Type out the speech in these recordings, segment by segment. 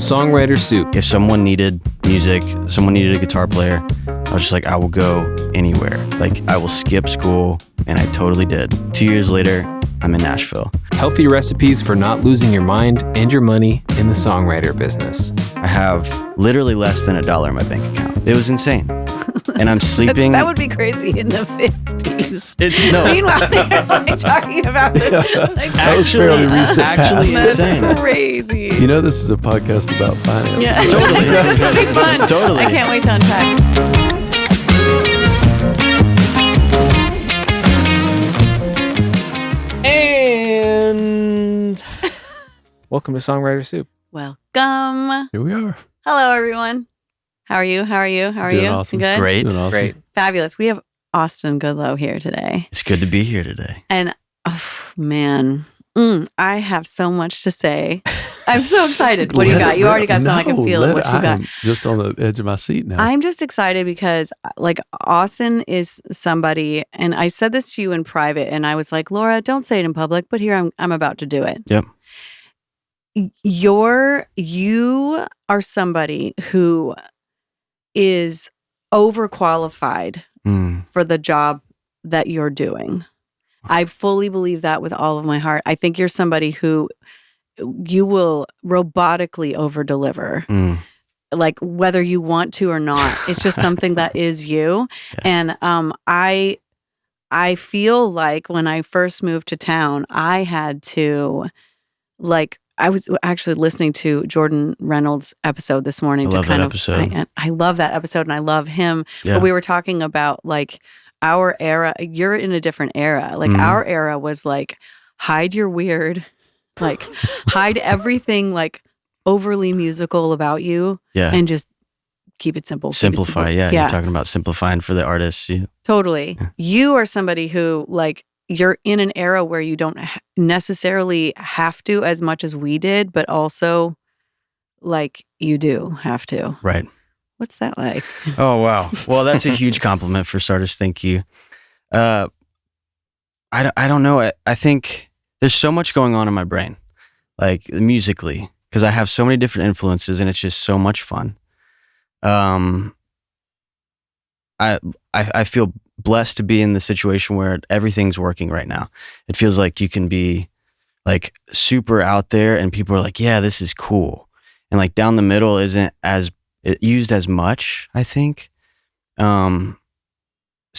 Songwriter Soup. If someone needed music, someone needed a guitar player, I was just like, I will go anywhere. Like, I will skip school, and I totally did. 2 years later, I'm in Nashville. Healthy recipes for not losing your mind and your money in the songwriter business. I have literally less than $1 in my bank account. It was insane. And I'm sleeping. That would be crazy in the 50s. No. Meanwhile, they're like talking about this. Like, That was fairly recent. Actually past. insane. that's crazy. You know, this is a podcast about finance. Yeah. Totally. This will be fun. Totally. I can't wait to unpack. And welcome to Songwriter Soup. Welcome. Here we are. Hello, everyone. How are you? How are you? How are Doing you? awesome. You good? Great. Doing awesome. Great. Fabulous. We have Austin Goodloe here today. It's good to be here today. And, oh, man, I have so much to say. I'm so excited. What do you got? You already got some. I can feel it. What you got? I'm just on the edge of my seat now. I'm just excited because, like, Austin is somebody, and I said this to you in private, and I was like, Laura, don't say it in public, but here I'm about to do it. Yep. You are somebody who is overqualified for the job that you're doing. I fully believe that with all of my heart. I think you're somebody who you will robotically over-deliver, like whether you want to or not. It's just something that is you. Yeah. And I feel like when I first moved to town, I had to, like, I was actually listening to Jordan Reynolds' episode this morning. I love that episode. I love that episode, and I love him. Yeah. But we were talking about, like, our era. You're in a different era. Like, our era was like, hide your weird, like, hide everything, like, overly musical about you, and just keep it simple. Simplify, yeah. You're talking about simplifying for the artists. Totally. Yeah. You are somebody who, like, you're in an era where you don't necessarily have to as much as we did, but also, like, you do have to. Right. What's that like? Oh, wow. Well, that's a huge compliment for starters. Thank you. I don't know. I think there's so much going on in my brain, like, musically, because I have so many different influences, and it's just so much fun. I feel blessed to be in the situation where everything's working right now. It feels like you can be, like, super out there and people are like, yeah, this is cool. And, like, down the middle isn't as used as much, I think. So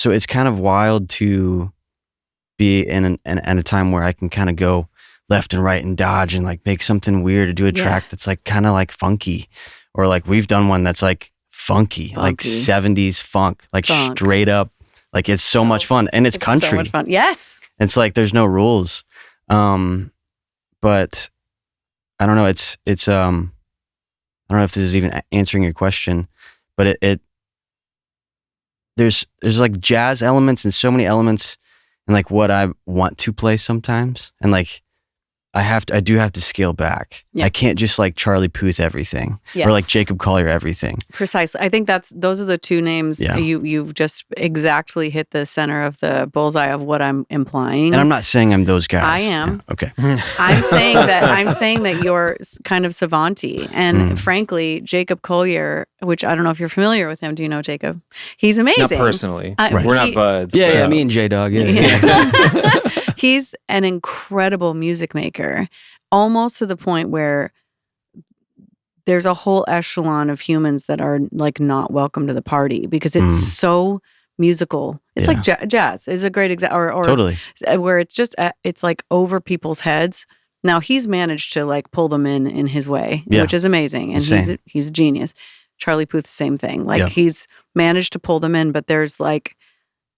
it's kind of wild to be in a time where I can kind of go left and right and dodge and, like, make something weird or do a track that's, like, kind of like funky, or, like, we've done one that's, like, funky. Like 70s funk, like straight up. Like, it's so much fun, and it's country. So much fun. Yes. It's like there's no rules. But I don't know. It's I don't know if this is even answering your question, but there's like jazz elements and so many elements and, like, what I want to play sometimes, and, like, I do have to scale back. Yeah. I can't just, like, Charlie Puth everything, or, like, Jacob Collier everything. Precisely. I think those are the two names. Yeah. You've just exactly hit the center of the bullseye of what I'm implying. And I'm not saying I'm those guys. I am. Yeah. Okay. I'm saying that you're kind of savant-y. And frankly, Jacob Collier, which I don't know if you're familiar with him. Do you know Jacob? He's amazing. Not personally. Right. We're not buds. Yeah, me and J-Dog. Yeah. He's an incredible music maker, almost to the point where there's a whole echelon of humans that are, like, not welcome to the party because it's so musical. It's like jazz is a great example, or totally, where it's just it's like over people's heads. Now he's managed to, like, pull them in his way, which is amazing, and he's a genius. Charlie Puth, same thing. Like, he's managed to pull them in, but there's, like,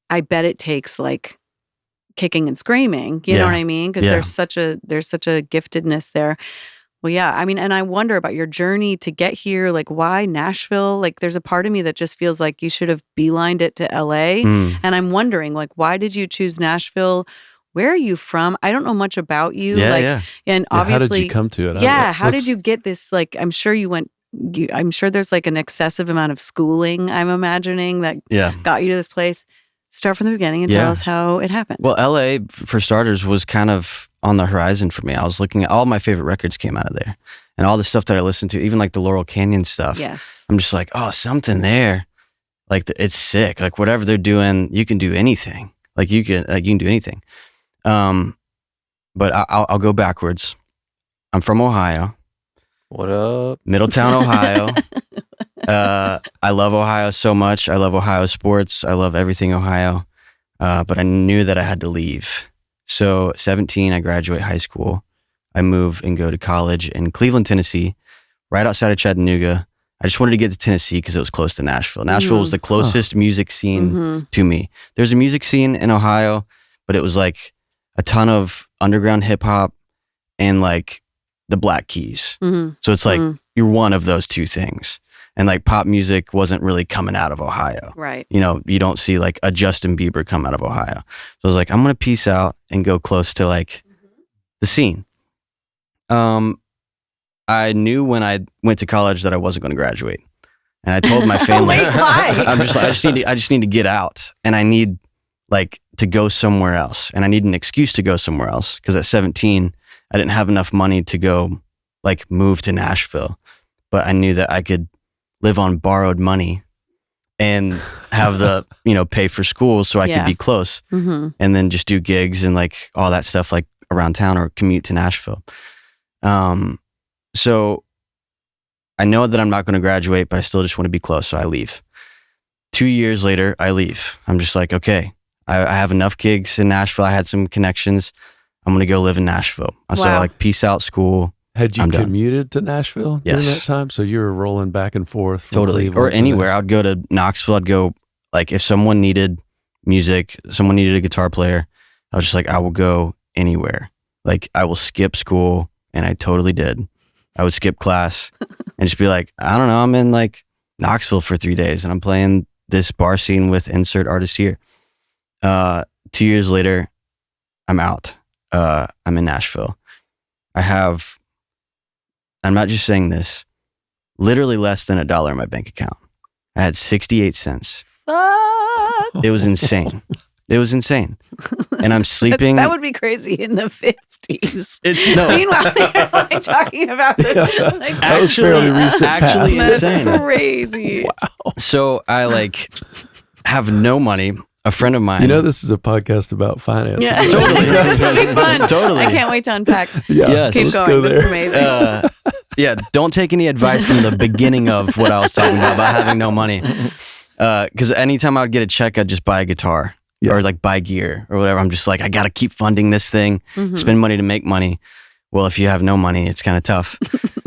I bet it takes, like, kicking and screaming, you know what I mean? Because there's such a giftedness there. Well, yeah, I mean, and I wonder about your journey to get here. Like, why Nashville? Like, there's a part of me that just feels like you should have beelined it to LA. And I'm wondering, like, why did you choose Nashville? Where are you from? I don't know much about you. And obviously, how did you come to it? How did you get this? Like, I'm sure I'm sure there's, like, an excessive amount of schooling, I'm imagining, that got you to this place. Start from the beginning and tell us how it happened. Well, LA, for starters, was kind of on the horizon for me. I was looking at all my favorite records came out of there. and all the stuff that I listen to, even like the Laurel Canyon stuff. Yes. I'm just like, oh, something there. Like it's sick. Like whatever they're doing, you can do anything. Like you can do anything. But I'll go backwards. I'm from Ohio. What up? Middletown, Ohio. I love Ohio so much. I love Ohio sports. I love everything Ohio. But I knew that I had to leave. So 17, I graduate high school. I move and go to college in Cleveland, Tennessee, right outside of Chattanooga. I just wanted to get to Tennessee because it was close to Nashville. Nashville was the closest music scene to me. There's a music scene in Ohio, but it was like a ton of underground hip hop and like the Black Keys. So it's like you're one of those two things. And like pop music wasn't really coming out of Ohio. Right. You know, you don't see like a Justin Bieber come out of Ohio. So I was like, I'm going to peace out and go close to like the scene. I knew when I went to college that I wasn't going to graduate. And I told my family, Wait, why? I just need to get out, and I need like to go somewhere else. And I need an excuse to go somewhere else. Cause at 17, I didn't have enough money to go like move to Nashville, but I knew that I could live on borrowed money and have the, pay for school so I could be close and then just do gigs and like all that stuff like around town or commute to Nashville. So I know that I'm not going to graduate, but I still just want to be close. So I leave. 2 years later, I leave. I'm just like, okay, I have enough gigs in Nashville. I had some connections. I'm going to go live in Nashville. So I like peace out school. Had you commuted to Nashville during that time? So you were rolling back and forth from Cleveland or anywhere. I'd go to Knoxville. I'd go like if someone needed music, someone needed a guitar player, I was just like, I will go anywhere. Like I will skip school, and I totally did. I would skip class and just be like, I don't know, I'm in like Knoxville for 3 days and I'm playing this bar scene with insert artist here. 2 years later, I'm out. I'm in Nashville. I'm not just saying this, literally less than $1 in my bank account. I had 68 cents. Fuck. It was insane. It was insane. And I'm sleeping. That would be crazy in the 50s. No. Meanwhile, they're like talking about this. Like, that was fairly recent. Actually insane. That's crazy. Wow. So I like have no money. A friend of mine. This is a podcast about finance. Yeah, totally. This will be fun. Totally. I can't wait to unpack. Yes. Keep going. This is amazing. Don't take any advice from the beginning of what I was talking about having no money. Because anytime I would get a check, I'd just buy a guitar or like buy gear or whatever. I'm just like, I got to keep funding this thing, spend money to make money. Well, if you have no money, it's kind of tough.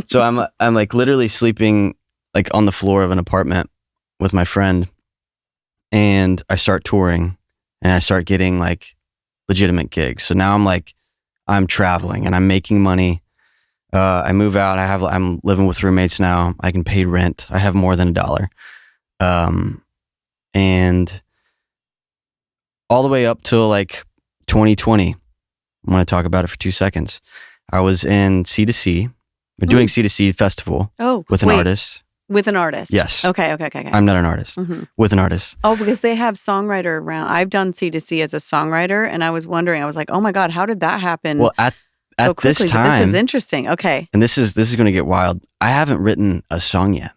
So I'm like literally sleeping like on the floor of an apartment with my friend. And I start touring and I start getting like legitimate gigs. So now I'm traveling and I'm making money. I move out. I'm living with roommates now. I can pay rent. I have more than $1. And all the way up till like 2020, I'm going to talk about it for 2 seconds. I was in C2C. We're doing C2C festival with an artist. With an artist? Yes. Okay. I'm not an artist. With an artist. Oh, because they have songwriter around. I've done C2C as a songwriter, and I was wondering, I was like, oh my God, how did that happen? Well, at so quickly? this time. This is interesting. Okay. And this is going to get wild. I haven't written a song yet.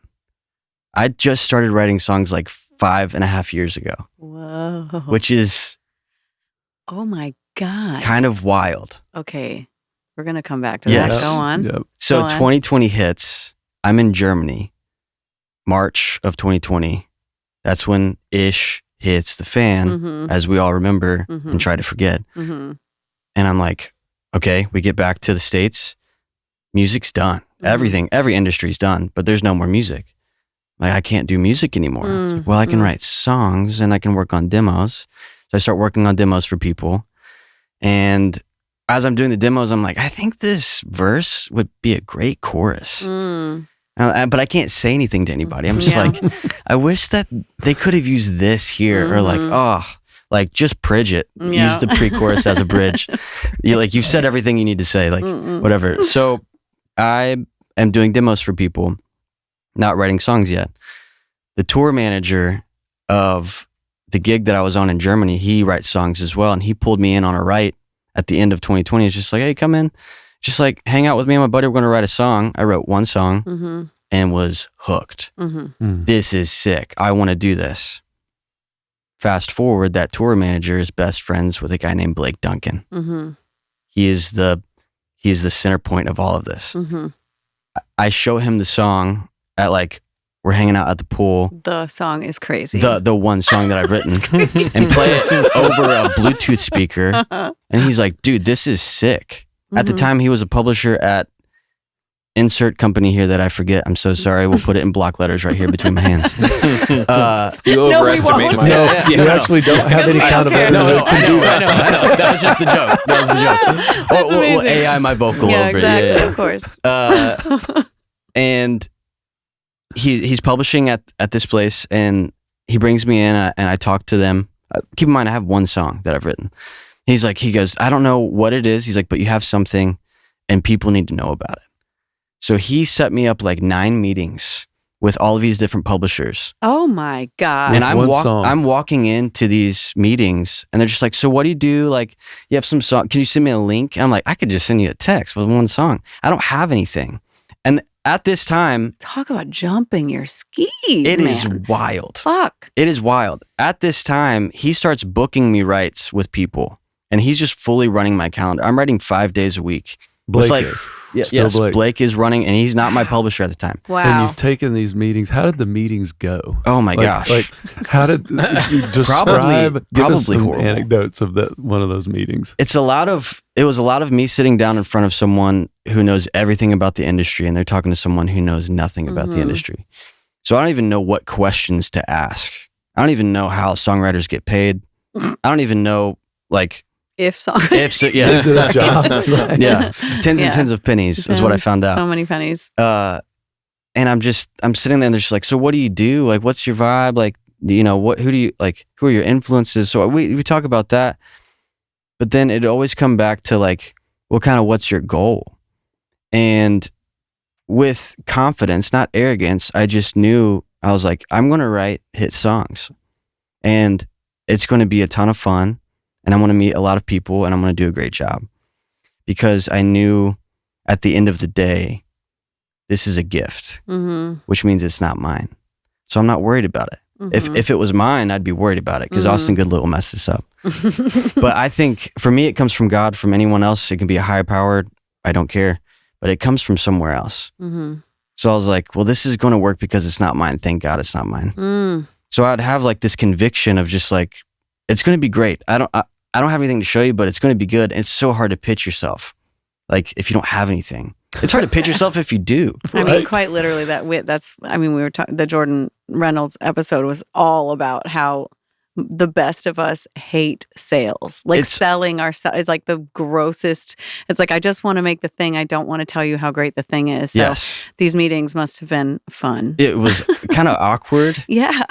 I just started writing songs like 5.5 years ago. Whoa. Which is. Oh my God. Kind of wild. Okay. We're going to come back to that. Go on. Yep. So 2020 hits. I'm in Germany. March of 2020, that's when Ish hits the fan, as we all remember and try to forget. And I'm like, okay, we get back to the States. Music's done. Everything, every industry's done, but there's no more music. Like, I can't do music anymore. Like, well, I can write songs and I can work on demos. So I start working on demos for people. And as I'm doing the demos, I'm like, I think this verse would be a great chorus. But I can't say anything to anybody. I'm just like, I wish that they could have used this here or like, just bridge it. Use the pre-chorus as a bridge. You've said everything you need to say, like whatever. So I am doing demos for people, not writing songs yet. The tour manager of the gig that I was on in Germany, he writes songs as well. And he pulled me in on a write at the end of 2020. It's just like, hey, come in just like hang out with me and my buddy. We're going to write a song. I wrote one song and was hooked. This is sick. I want to do this. Fast forward, that tour manager is best friends with a guy named Blake Duncan. He is the center point of all of this. I show him the song at like, we're hanging out at the pool. The song is crazy. The one song that I've written and play it over a Bluetooth speaker. And he's like, dude, this is sick. At the time, he was a publisher at insert company here that I forget. I'm so sorry. We'll put it in block letters right here between my hands. You overestimate my you actually don't have any kind of I know. That was just the joke. That's amazing. We'll AI my vocal over exactly, it. Of course. And he's publishing at this place, and he brings me in and I talk to them. Keep in mind, I have one song that I've written. He goes, I don't know what it is. He's like, but you have something and people need to know about it. So he set me up like 9 meetings with all of these different publishers. Oh my God. And I'm walking into these meetings and they're just like, so what do you do? Like, you have some song, can you send me a link? And I'm like, I could just send you a text with one song. I don't have anything. And at this time, talk about jumping your skis. It is wild. Fuck. It is wild. At this time, he starts booking me rights with people, and he's just fully running my calendar. I'm writing 5 days a week. Blake is. Yes, Blake is running, and he's not my publisher at the time. Wow. And you've taken these meetings. How did the meetings go? Oh my gosh. Like, how did you describe? Give us some horrible anecdotes of one of those meetings. It was a lot of me sitting down in front of someone who knows everything about the industry, and they're talking to someone who knows nothing about the industry. So I don't even know what questions to ask. I don't even know how songwriters get paid. I don't even know if so, yeah. Is it a job? Yeah. Tens and tens of pennies is what I found out. So many pennies. And I'm sitting there and they're just like, so what do you do? Like, what's your vibe? Like, who are your influences? So we talk about that, but then it always come back to like, what's your goal? And with confidence, not arrogance, I just knew, I was like, I'm going to write hit songs and it's going to be a ton of fun. And I'm going to meet a lot of people and I'm going to do a great job, because I knew at the end of the day, this is a gift, which means it's not mine. So I'm not worried about it. If it was mine, I'd be worried about it, because Austin Goodloe will mess this up. But I think for me, it comes from God. From anyone else, it can be a higher power. I don't care. But it comes from somewhere else. So I was like, well, this is going to work because it's not mine. Thank God it's not mine. So I'd have like this conviction of just like, it's going to be great. I don't have anything to show you, but it's going to be good. It's so hard to pitch yourself, like if you don't have anything. It's hard to pitch yourself if you do. I mean, quite literally. We were talking. The Jordan Reynolds episode was all about how the best of us hate sales. Like selling ourselves is like the grossest. It's like, I just want to make the thing. I don't want to tell you how great the thing is. So these meetings must have been fun. It was kind of awkward. Yeah.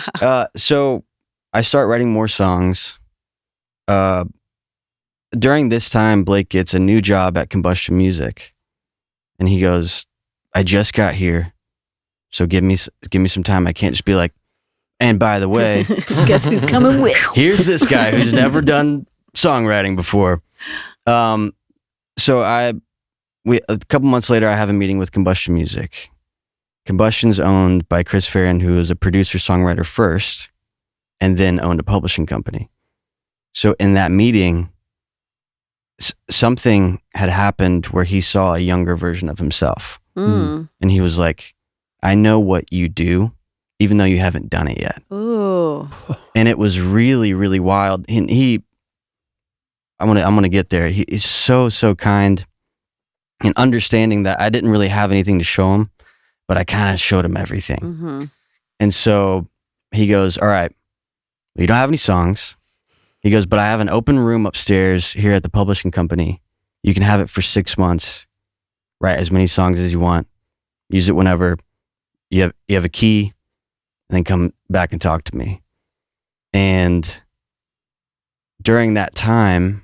So I start writing more songs. During this time, Blake gets a new job at Combustion Music, and he goes, I just got here, so give me some time. I can't just be like, and by the way, guess who's coming with? Here's this guy who's never done songwriting before. So a couple months later, I have a meeting with Combustion Music. Combustion's owned by Chris Farron, who is a producer-songwriter first, and then owned a publishing company. So in that meeting, something had happened where he saw a younger version of himself. And he was like, I know what you do, even though you haven't done it yet. Ooh. And it was really, really wild. And I'm gonna get there. He is so kind, and understanding that I didn't really have anything to show him, but I kind of showed him everything. And so he goes, all right, you don't have any songs. He goes, but I have an open room upstairs here at the publishing company. You can have it for 6 months. Write as many songs as you want. Use it whenever. You have a key, and then come back and talk to me. And during that time,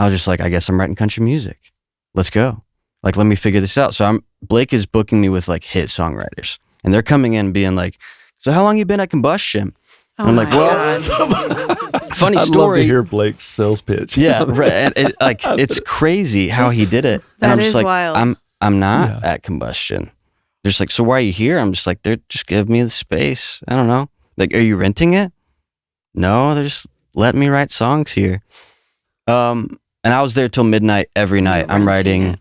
I was just like, I guess I'm writing country music. Let's go. Like, let me figure this out. So Blake is booking me with like hit songwriters, and they're coming in being like, so how long you been at Combustion? I'm like, well, funny I'd story. love to hear Blake's sales pitch. Yeah, right. And it's crazy how he did it. And That I'm is just like, wild. I'm not at Combustion. They're just like, so why are you here? I'm just like, they're just give me the space. I don't know. Like, are you renting it? No, they're just letting me write songs here. And I was there till midnight every night. I'm writing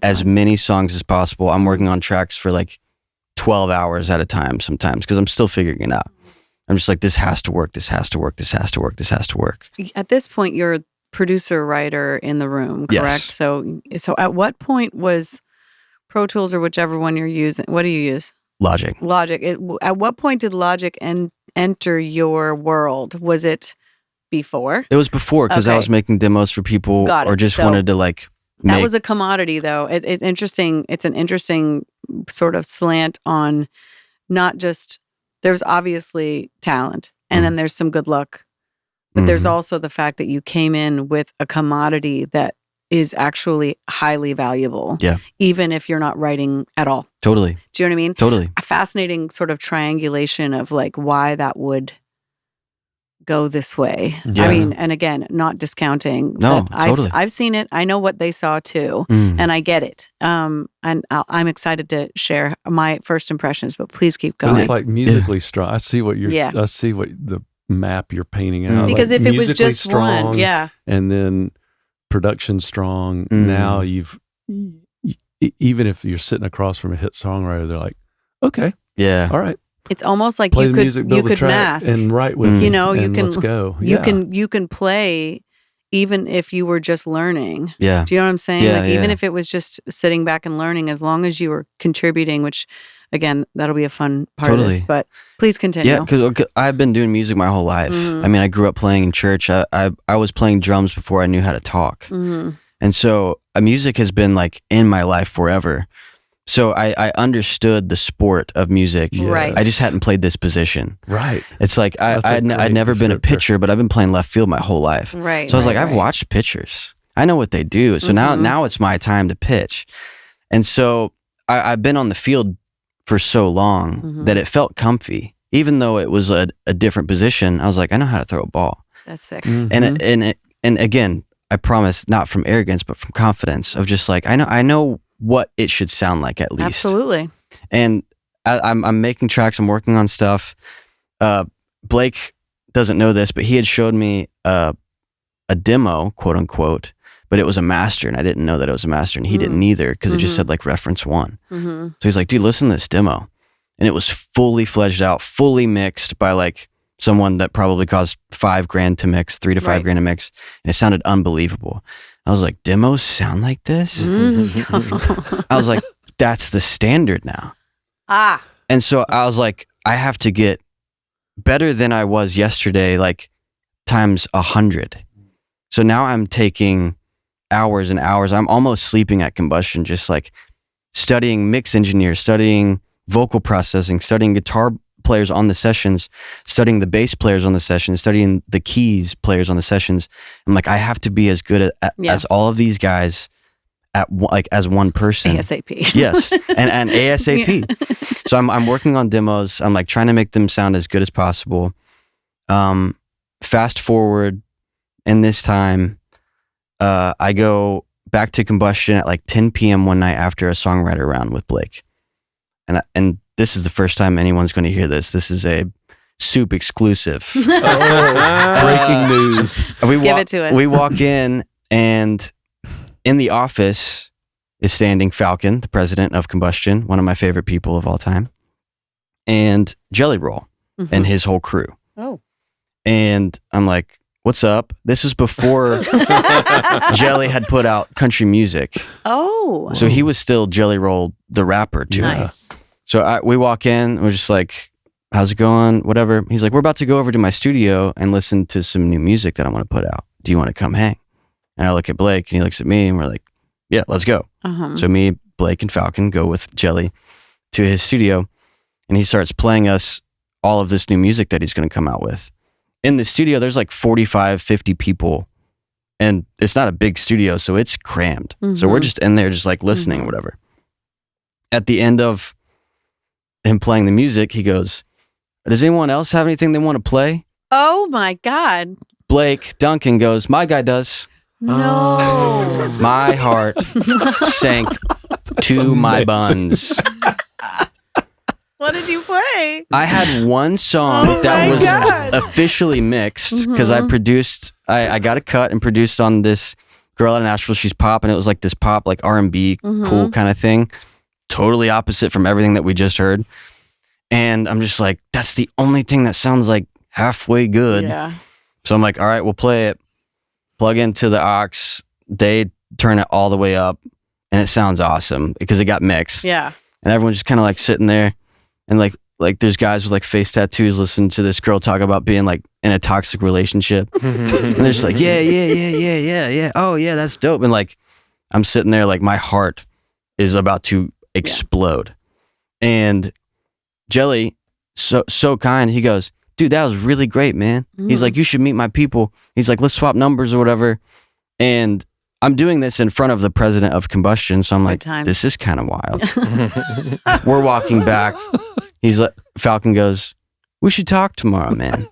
as many songs as possible. I'm working on tracks for like 12 hours at a time sometimes because I'm still figuring it out. I'm just like, this has to work. This has to work. This has to work. This has to work. At this point, you're a producer writer in the room, correct? Yes. So at what point was Pro Tools or whichever one you're using? What do you use? Logic. At what point did Logic enter your world? Was it before? It was before because I was making demos for people or just wanted to like make... That was a commodity though. It's interesting. It's an interesting sort of slant on not just, there's obviously talent and then there's some good luck, but there's also the fact that you came in with a commodity that is actually highly valuable. Yeah. Even if you're not writing at all. Totally. Do you know what I mean? Totally. A fascinating sort of triangulation of like why that would go this way. Yeah. I mean, and again, not discounting. No, totally. I've seen it. I know what they saw too, and I get it. And I'm excited to share my first impressions. But please keep going. But it's like musically strong. I see what you're. I see what the map you're painting out. Because like if it was just strong, one, and then production strong. Now you've even if you're sitting across from a hit songwriter, they're like, okay, yeah, all right. It's almost like play you the music, could mask and write with you know, and let's go. Yeah. You can play even if you were just learning. Yeah. Do you know what I'm saying? Yeah, like even if it was just sitting back and learning, as long as you were contributing, which again, that'll be a fun part of this. But please continue. Yeah, because I've been doing music my whole life. I mean, I grew up playing in church. I was playing drums before I knew how to talk. And so music has been like in my life forever. So I understood the sport of music. Right. I just hadn't played this position. Right. It's like I'd never been a pitcher, but I've been playing left field my whole life. Right. So I was like, I've watched pitchers. I know what they do. So now it's my time to pitch. And so I've been on the field for so long that it felt comfy. Even though it was a different position, I was like, I know how to throw a ball. That's sick. And again, I promise, not from arrogance, but from confidence of just like, I know what it should sound like at least. Absolutely. And I'm making tracks. I'm working on stuff. Blake doesn't know this, but he had showed me a demo, quote unquote, but it was a master, and I didn't know that it was a master, and he didn't either because it just said like reference 1. So he's like, dude, listen to this demo. And it was fully fledged out, fully mixed by like someone that probably cost $5,000 to mix, $3,000 to $5,000 to mix. And it sounded unbelievable. I was like, demos sound like this? I was like, that's the standard now. And so I was like, I have to get better than I was yesterday, like times 100. So now I'm taking hours and hours. I'm almost sleeping at Combustion, just like studying mix engineers, studying vocal processing, studying guitar players on the sessions, studying the bass players on the sessions, studying the keys players on the sessions. I'm like, I have to be as good as all of these guys as one person. ASAP. Yes, and ASAP. So I'm working on demos. I'm like trying to make them sound as good as possible. Fast forward, in this time, I go back to Combustion at like 10 p.m. one night after a songwriter round with Blake, and this is the first time anyone's going to hear this. This is a Soup exclusive. Breaking news. Give it to us. We walk in, and in the office is standing Falcon, the president of Combustion, one of my favorite people of all time, and Jelly Roll and his whole crew. Oh. And I'm like, what's up? This was before Jelly had put out country music. Oh. So he was still Jelly Roll, the rapper, too. Nice. So we walk in, we're just like, how's it going? Whatever. He's like, we're about to go over to my studio and listen to some new music that I want to put out. Do you want to come hang? And I look at Blake, and he looks at me, and we're like, yeah, let's go. So me, Blake, and Falcon go with Jelly to his studio, and he starts playing us all of this new music that he's going to come out with. In the studio, there's like 45, 50 people, and it's not a big studio, so it's crammed. So we're just in there just like listening, whatever. At the end of him playing the music, he goes, does anyone else have anything they want to play? Oh my God. Blake Duncan goes, my guy does. No. My heart sank to my buns. What did you play? I had one song that was officially mixed because I produced, I got a cut and produced on this girl out of Nashville. She's pop, and it was like this pop, like R&B, cool kind of thing. Totally opposite from everything that we just heard. And I'm just like, that's the only thing that sounds like halfway good. Yeah. So I'm like, all right, we'll play it. Plug into the aux. They turn it all the way up, and it sounds awesome because it got mixed. Yeah. And everyone's just kind of like sitting there, and like there's guys with like face tattoos listening to this girl talk about being like in a toxic relationship. And they're just like, yeah. Oh yeah, that's dope. And like, I'm sitting there like my heart is about to explode. And Jelly, so kind, he goes, dude, that was really great, man. He's like, you should meet my people. He's like, let's swap numbers or whatever. And I'm doing this in front of the president of Combustion. So I'm like, this is kind of wild. We're walking back. He's like, Falcon goes, we should talk tomorrow, man.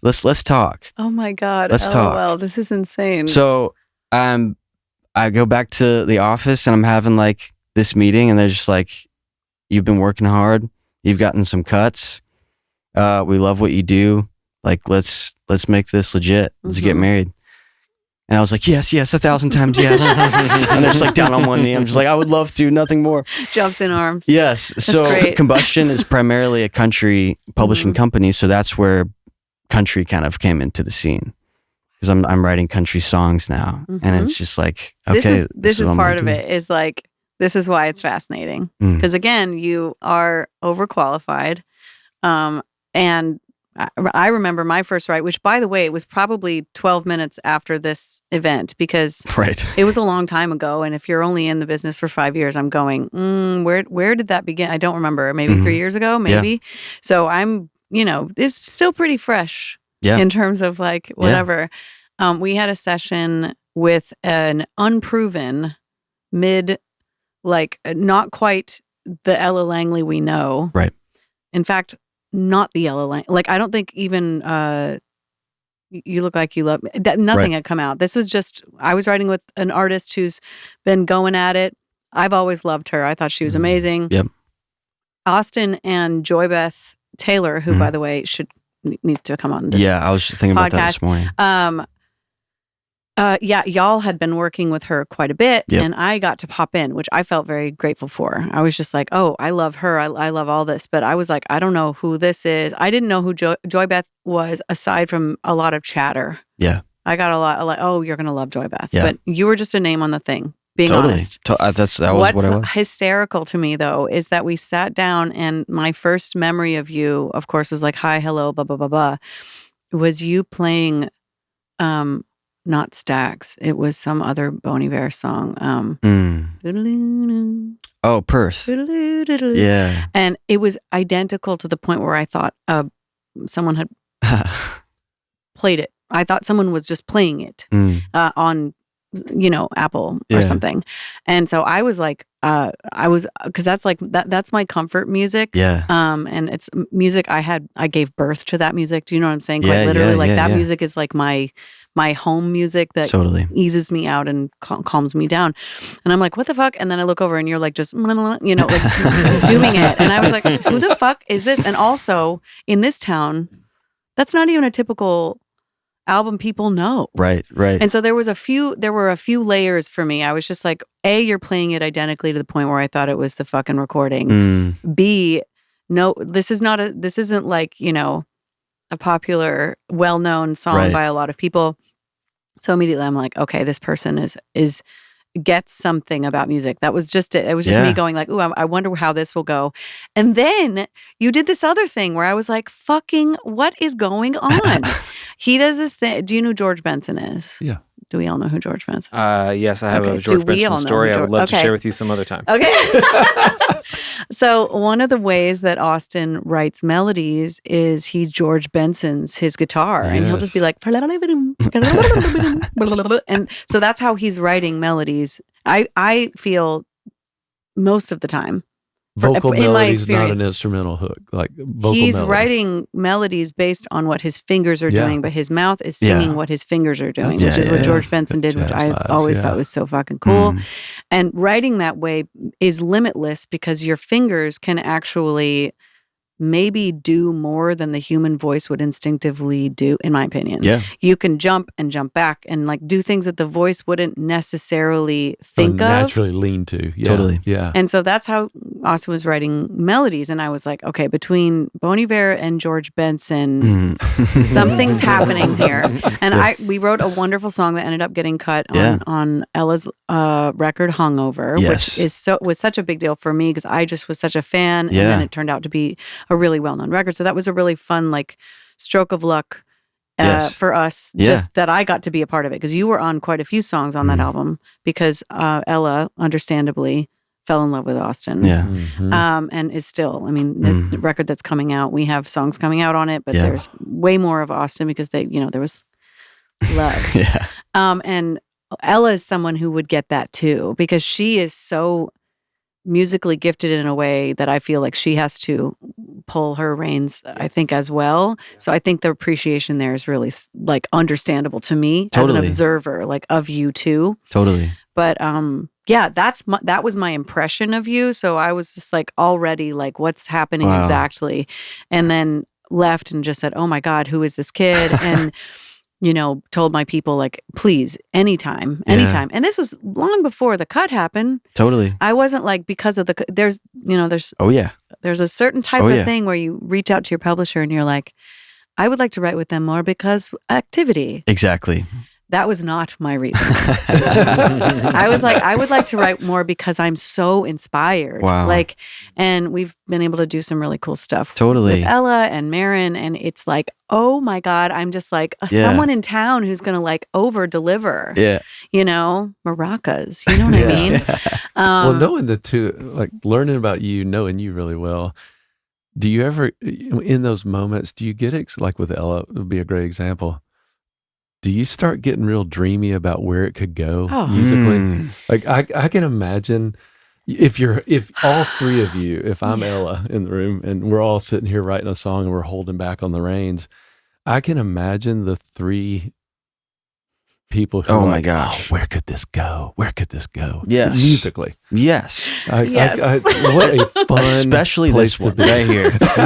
Let's talk. Oh my God. Let's talk. Well, this is insane. So I go back to the office and I'm having like this meeting, and they're just like, you've been working hard. You've gotten some cuts. We love what you do. Like, let's make this legit. Let's get married. And I was like, yes, 1,000 times yes. And they're just like down on one knee. I'm just like, I would love to, nothing more. Jumps in arms. Yes. That's so great. Combustion is primarily a country publishing company. So that's where country kind of came into the scene. Because I'm writing country songs now. And it's just like, okay. This is part of it, is like, this is why it's fascinating. Because again, you are overqualified. And I remember my first write, which by the way, it was probably 12 minutes after this event, because it was a long time ago. And if you're only in the business for 5 years, I'm going, where did that begin? I don't remember. Maybe 3 years ago, maybe. Yeah. So I'm, it's still pretty fresh in terms of like whatever. Yeah. We had a session with an unproven like not quite the Ella Langley we know. Right. In fact, not the Ella Langley. Like, I don't think even You Look Like You Love Me. Nothing had come out. This was just, I was writing with an artist who's been going at it. I've always loved her. I thought she was amazing. Yep. Austin and Joy Beth Taylor, who by the way needs to come on this. Yeah, I was thinking about that this morning. Y'all had been working with her quite a bit, and I got to pop in, which I felt very grateful for. I was just like, oh, I love her. I love all this. But I was like, I don't know who this is. I didn't know who Joy Beth was, aside from a lot of chatter. Yeah. I got a lot like, oh, you're going to love Joy Beth. Yeah. But you were just a name on the thing, being honest. That was what I was. What's hysterical to me, though, is that we sat down, and my first memory of you, of course, was like, hi, hello, blah, blah, blah, blah. Was you playing... not Stax. It was some other Bon Iver song. Oh, Perth. Yeah. And it was identical to the point where I thought someone had played it. I thought someone was just playing it on, Apple or something. And so I was like, because that's like, that's my comfort music. Yeah. And it's music I gave birth to that music. Do you know what I'm saying? Quite literally. That music is like my home music that eases me out and calms me down. And I'm like, what the fuck? And then I look over and you're like, just, like doing it. And I was like, who the fuck is this? And also in this town, that's not even a typical album people know. Right. And so there were a few layers for me. I was just like, A, you're playing it identically to the point where I thought it was the fucking recording. B, no, this isn't like, a popular, well-known song by a lot of people. So immediately I'm like, okay, this person is gets something about music. That was just it. It was just me going like, ooh, I wonder how this will go. And then you did this other thing where I was like, fucking, what is going on? He does this thing. Do you know who George Benson is? Yeah. Do we all know who George Benson? Yes, I have a George Benson story I would love to share with you some other time. Okay. So one of the ways that Austin writes melodies is he George Benson's his guitar. And he'll just be like, and so that's how he's writing melodies. I feel most of the time. Vocal in my melody is experience. not an instrumental hook. Like vocal He's melody. writing melodies based on what his fingers are doing, but his mouth is singing what his fingers are doing, which is what George Benson did, which I always thought was so fucking cool. And writing that way is limitless because your fingers can actually maybe do more than the human voice would instinctively do, in my opinion. Yeah. You can jump and jump back and like do things that the voice wouldn't necessarily think of. Naturally lean to. Yeah. Totally. Yeah. And so that's how Austin was writing melodies. And I was like, okay, between Bon Iver and George Benson, something's happening here. And we wrote a wonderful song that ended up getting cut on Ella's record, Hungover, which was such a big deal for me because I just was such a fan. And then it turned out to be a really well-known record. So that was a really fun, like, stroke of luck for us, just that I got to be a part of it. Because you were on quite a few songs on that album because Ella, understandably, fell in love with Austin. Yeah. And is still, I mean, this record that's coming out, we have songs coming out on it, but there's way more of Austin because there was love. And Ella is someone who would get that too because she is so musically gifted in a way that I feel like she has to pull her reins, I think, as well. So I think the appreciation there is really like understandable to me as an observer, like of you too. Totally. But that was my impression of you. So I was just like already like, what's happening exactly? And then left and just said, oh my God, who is this kid? And told my people, like, please, anytime. And this was long before the cut happened. Totally. I wasn't like, because of there's a certain type of thing where you reach out to your publisher and you're like, I would like to write with them more because activity. Exactly. That was not my reason. I was like, I would like to write more because I'm so inspired. Wow. Like, and we've been able to do some really cool stuff. Totally. With Ella and Marin. And it's like, oh my God, I'm just like someone in town who's going to like over deliver. Yeah. Maracas. You know what I mean? Well, knowing the two, like learning about you, knowing you really well, do you ever, in those moments, do you get, like with Ella, would be a great example. Do you start getting real dreamy about where it could go musically? Like I can imagine if all three of you, if I'm Ella in the room and we're all sitting here writing a song and we're holding back on the reins, I can imagine the three people who my gosh, where could this go? Where could this go? Yes. Musically. Yes. What a fun especially place this one to be. right here. Because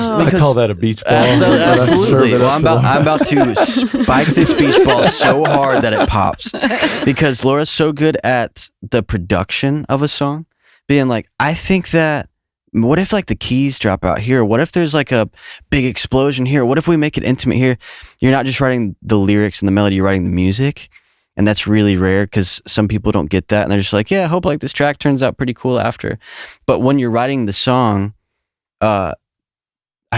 I call that a beach ball. Absolutely. Well, I'm about to spike this beach ball so hard that it pops. Because Laura's so good at the production of a song, being like, I think that what if like the keys drop out here? What if there's like a big explosion here? What if we make it intimate here? You're not just writing the lyrics and the melody, you're writing the music. And that's really rare because some people don't get that. And they're just like, yeah, I hope like this track turns out pretty cool after. But when you're writing the song, I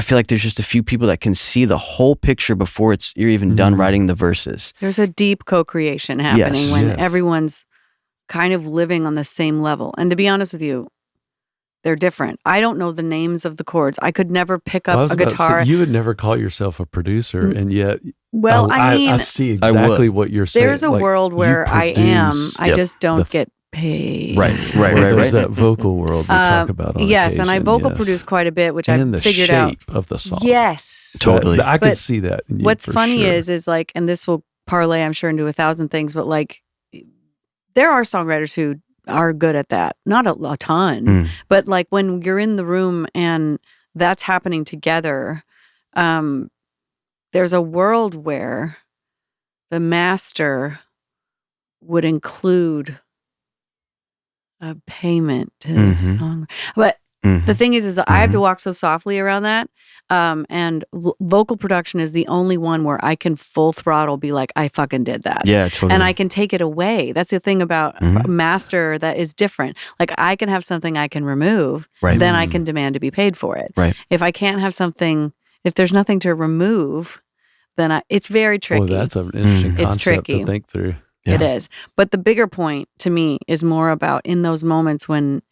feel like there's just a few people that can see the whole picture before you're even done writing the verses. There's a deep co-creation happening when everyone's kind of living on the same level. And to be honest with you, they're different. I don't know the names of the chords. I could never pick up a guitar. You would never call yourself a producer, and yet, I see exactly what you're saying. There's a world where I am. I just don't get paid. Right. There's that vocal world we talk about on occasion, and I vocal produce quite a bit, which and I've figured out. And the shape of the song. Yes. Totally. I could see that in you, what's for funny sure. is like, and this will parlay, I'm sure, into 1,000 things, but like, there are songwriters who are good at that. Not a ton, but like when you're in the room and that's happening together, there's a world where the master would include a payment to the song. But the thing is I have to walk so softly around that. And vocal production is the only one where I can full throttle be like, I fucking did that. Yeah, totally. And I can take it away. That's the thing about a master that is different. Like I can have something I can remove, then I can demand to be paid for it. Right. If I can't have something, if there's nothing to remove, then it's very tricky. Well, that's an interesting concept to think through. Yeah. It is. But the bigger point to me is more about in those moments when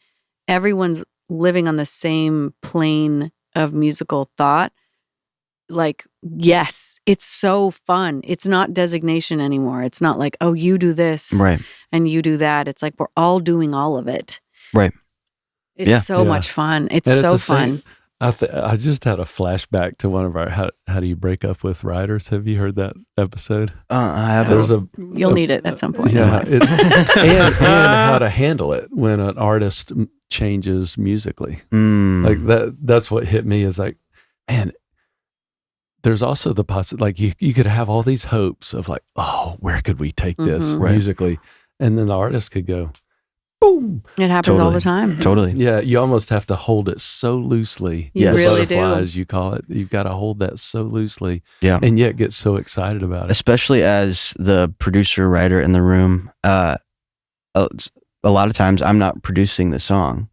everyone's living on the same plane of musical thought, like, yes, it's so fun. It's not designation anymore. It's not like, oh, you do this and you do that. It's like we're all doing all of it. Right. It's so much fun. It's and so fun. I just had a flashback to one of our how do you break up with writers? Have you heard that episode? I haven't. You'll need it at some point. Yeah, and how to handle it when an artist changes musically. Like that's what hit me is like, man, there's also the possibility, like you could have all these hopes of like, oh, where could we take this musically? And then the artist could go, boom. It happens all the time. Totally. Yeah, you almost have to hold it so loosely. You really do. Butterflies, you call it. You've got to hold that so loosely. Yeah. And yet get so excited about it. Especially as the producer, writer in the room, a lot of times I'm not producing the song.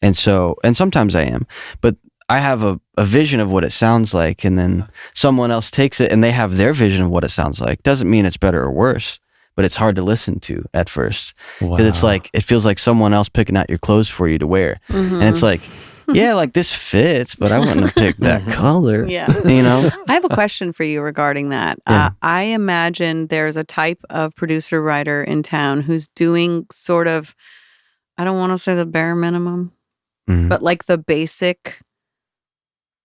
And sometimes I am. But I have a vision of what it sounds like, and then someone else takes it and they have their vision of what it sounds like. Doesn't mean it's better or worse, but it's hard to listen to at first. Wow. It's like, it feels like someone else picking out your clothes for you to wear. And it's like, yeah, like this fits, but I wouldn't have picked that color. Yeah. You know? I have a question for you regarding that. Yeah. I imagine there's a type of producer writer in town who's doing sort of, I don't want to say the bare minimum, but like the basic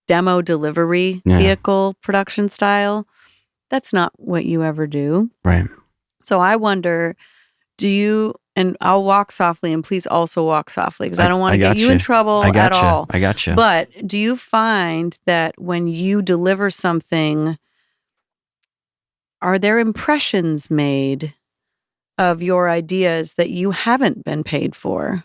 demo delivery vehicle production style. That's not what you ever do. Right. So I wonder, do you, and I'll walk softly, and please also walk softly because I don't want to get you in trouble at all. I got you. But do you find that when you deliver something, are there impressions made of your ideas that you haven't been paid for?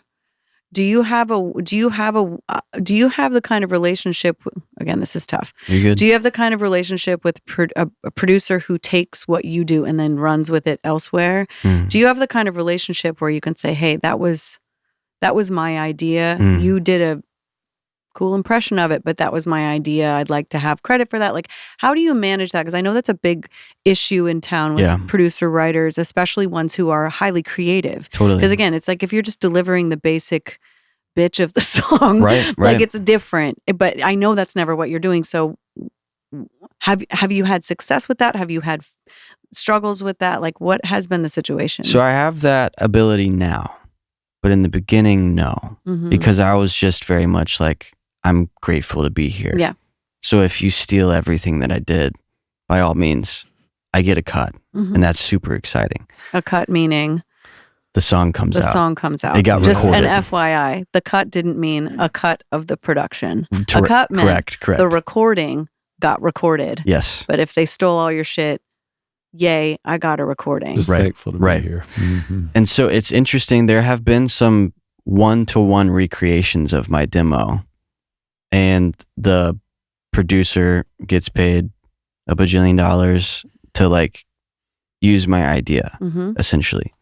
Do you have the kind of relationship? Again, this is tough. You're good. Do you have the kind of relationship with a producer who takes what you do and then runs with it elsewhere? Do you have the kind of relationship where you can say, "Hey, that was my idea. You did a cool impression of it, but that was my idea. I'd like to have credit for that." Like, how do you manage that? Because I know that's a big issue in town with producer writers, especially ones who are highly creative. Totally. Because again, it's like if you're just delivering the basic bitch of the song, like it's different. But I know that's never what you're doing. So have you had success with that? Have you had struggles with that? Like, what has been the situation? So I have that ability now, but in the beginning, no, because I was just very much like, I'm grateful to be here. Yeah. So if you steal everything that I did, by all means, I get a cut. And that's super exciting. A cut meaning? The song comes out. The song comes out. It got just recorded. an FYI, the cut didn't mean a cut of the production. A cut meant correct. The recording got recorded. Yes. But if they stole all your shit, yay, I got a recording. Just thankful to be here. And so it's interesting. There have been some one-to-one recreations of my demo, and the producer gets paid $1 bajillion to like use my idea, essentially.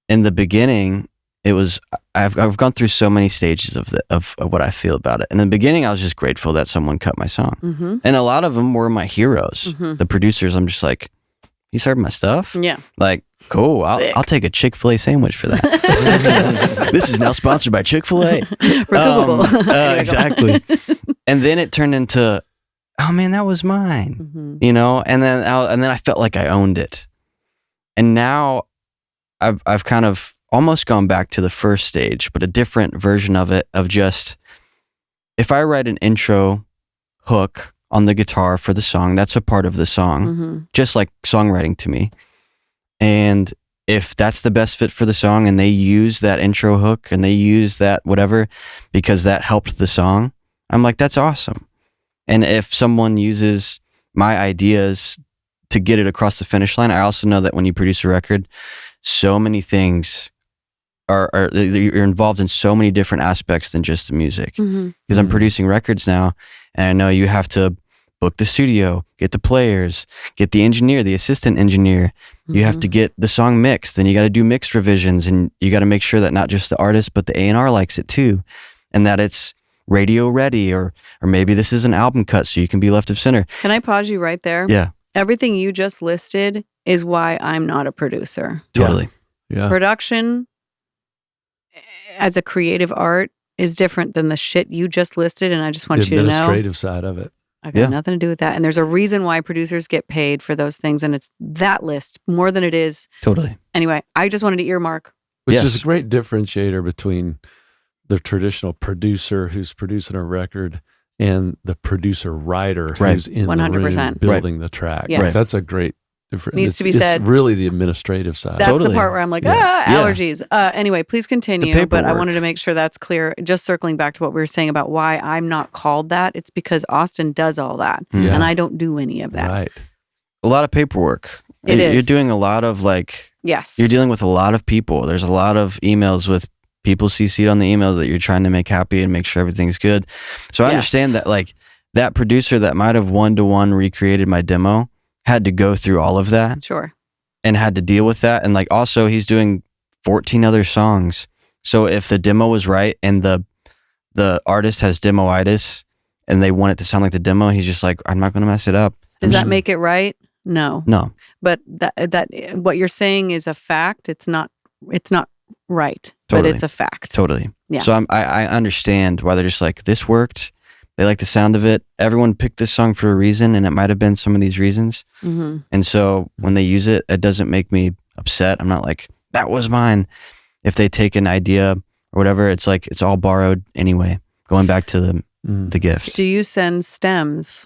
In the beginning, it was I've gone through so many stages of what I feel about it. In the beginning, I was just grateful that someone cut my song, and a lot of them were my heroes. The producers, I'm just like, he's heard my stuff. Yeah, like cool. I'll take a Chick-fil-A sandwich for that. This is now sponsored by Chick-fil-A. Exactly. And then it turned into, oh man, that was mine. You know, and then I felt like I owned it. And now I've kind of almost gone back to the first stage, but a different version of it, of just, if I write an intro hook on the guitar for the song, that's a part of the song, just like songwriting to me. And if that's the best fit for the song and they use that intro hook and they use that whatever because that helped the song, I'm like, that's awesome. And if someone uses my ideas to get it across the finish line, I also know that when you produce a record, so many things you're involved in so many different aspects than just the music. Because I'm producing records now, and I know you have to book the studio, get the players, get the engineer, the assistant engineer. You have to get the song mixed, then you got to do mix revisions, and you got to make sure that not just the artist, but the A&R likes it too, and that it's radio ready, or maybe this is an album cut so you can be left of center. Can I pause you right there? Yeah. Everything you just listed is why I'm not a producer. Totally. Yeah. Production as a creative art is different than the shit you just listed, and I just want you to know. The administrative side of it. I've got nothing to do with that. And there's a reason why producers get paid for those things, and it's that list more than it is. Totally. Anyway, I just wanted to earmark. Which is a great differentiator between the traditional producer who's producing a record and the producer writer who's in 100%. The room building the track. Yes. Like, that's a great difference. Needs to be said. It's really the administrative side. That's the part where I'm like, allergies. Anyway, please continue. But I wanted to make sure that's clear. Just circling back to what we were saying about why I'm not called that. It's because Austin does all that. Yeah. And I don't do any of that. Right. A lot of paperwork. It is. You're doing a lot of yes. You're dealing with a lot of people. There's a lot of emails with people CC'd on the emails that you're trying to make happy and make sure everything's good. So I understand that that producer that might have one-to-one recreated my demo had to go through all of that. Sure. And had to deal with that. And also he's doing 14 other songs. So if the demo was right and the artist has demoitis and they want it to sound like the demo, he's just like, I'm not going to mess it up. Does that make it right? No. But that what you're saying is a fact. It's not right, totally. But it's a fact. Totally. Yeah. So I understand why they're just like, this worked. They like the sound of it. Everyone picked this song for a reason, and it might have been some of these reasons. Mm-hmm. And so when they use it, it doesn't make me upset. I'm not like, that was mine. If they take an idea or whatever, it's like, it's all borrowed anyway. Going back to the gift. Do you send stems?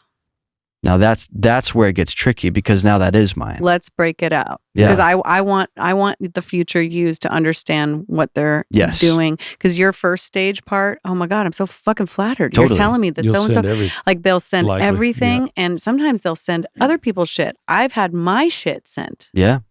Now that's where it gets tricky, because now that is mine. Let's break it out. Yeah. Because I want the future yous to understand what they're doing. Because your first stage part, oh my God, I'm so fucking flattered. Totally. You're telling me that so and so, like they'll send everything, and sometimes they'll send other people's shit. I've had my shit sent. Yeah.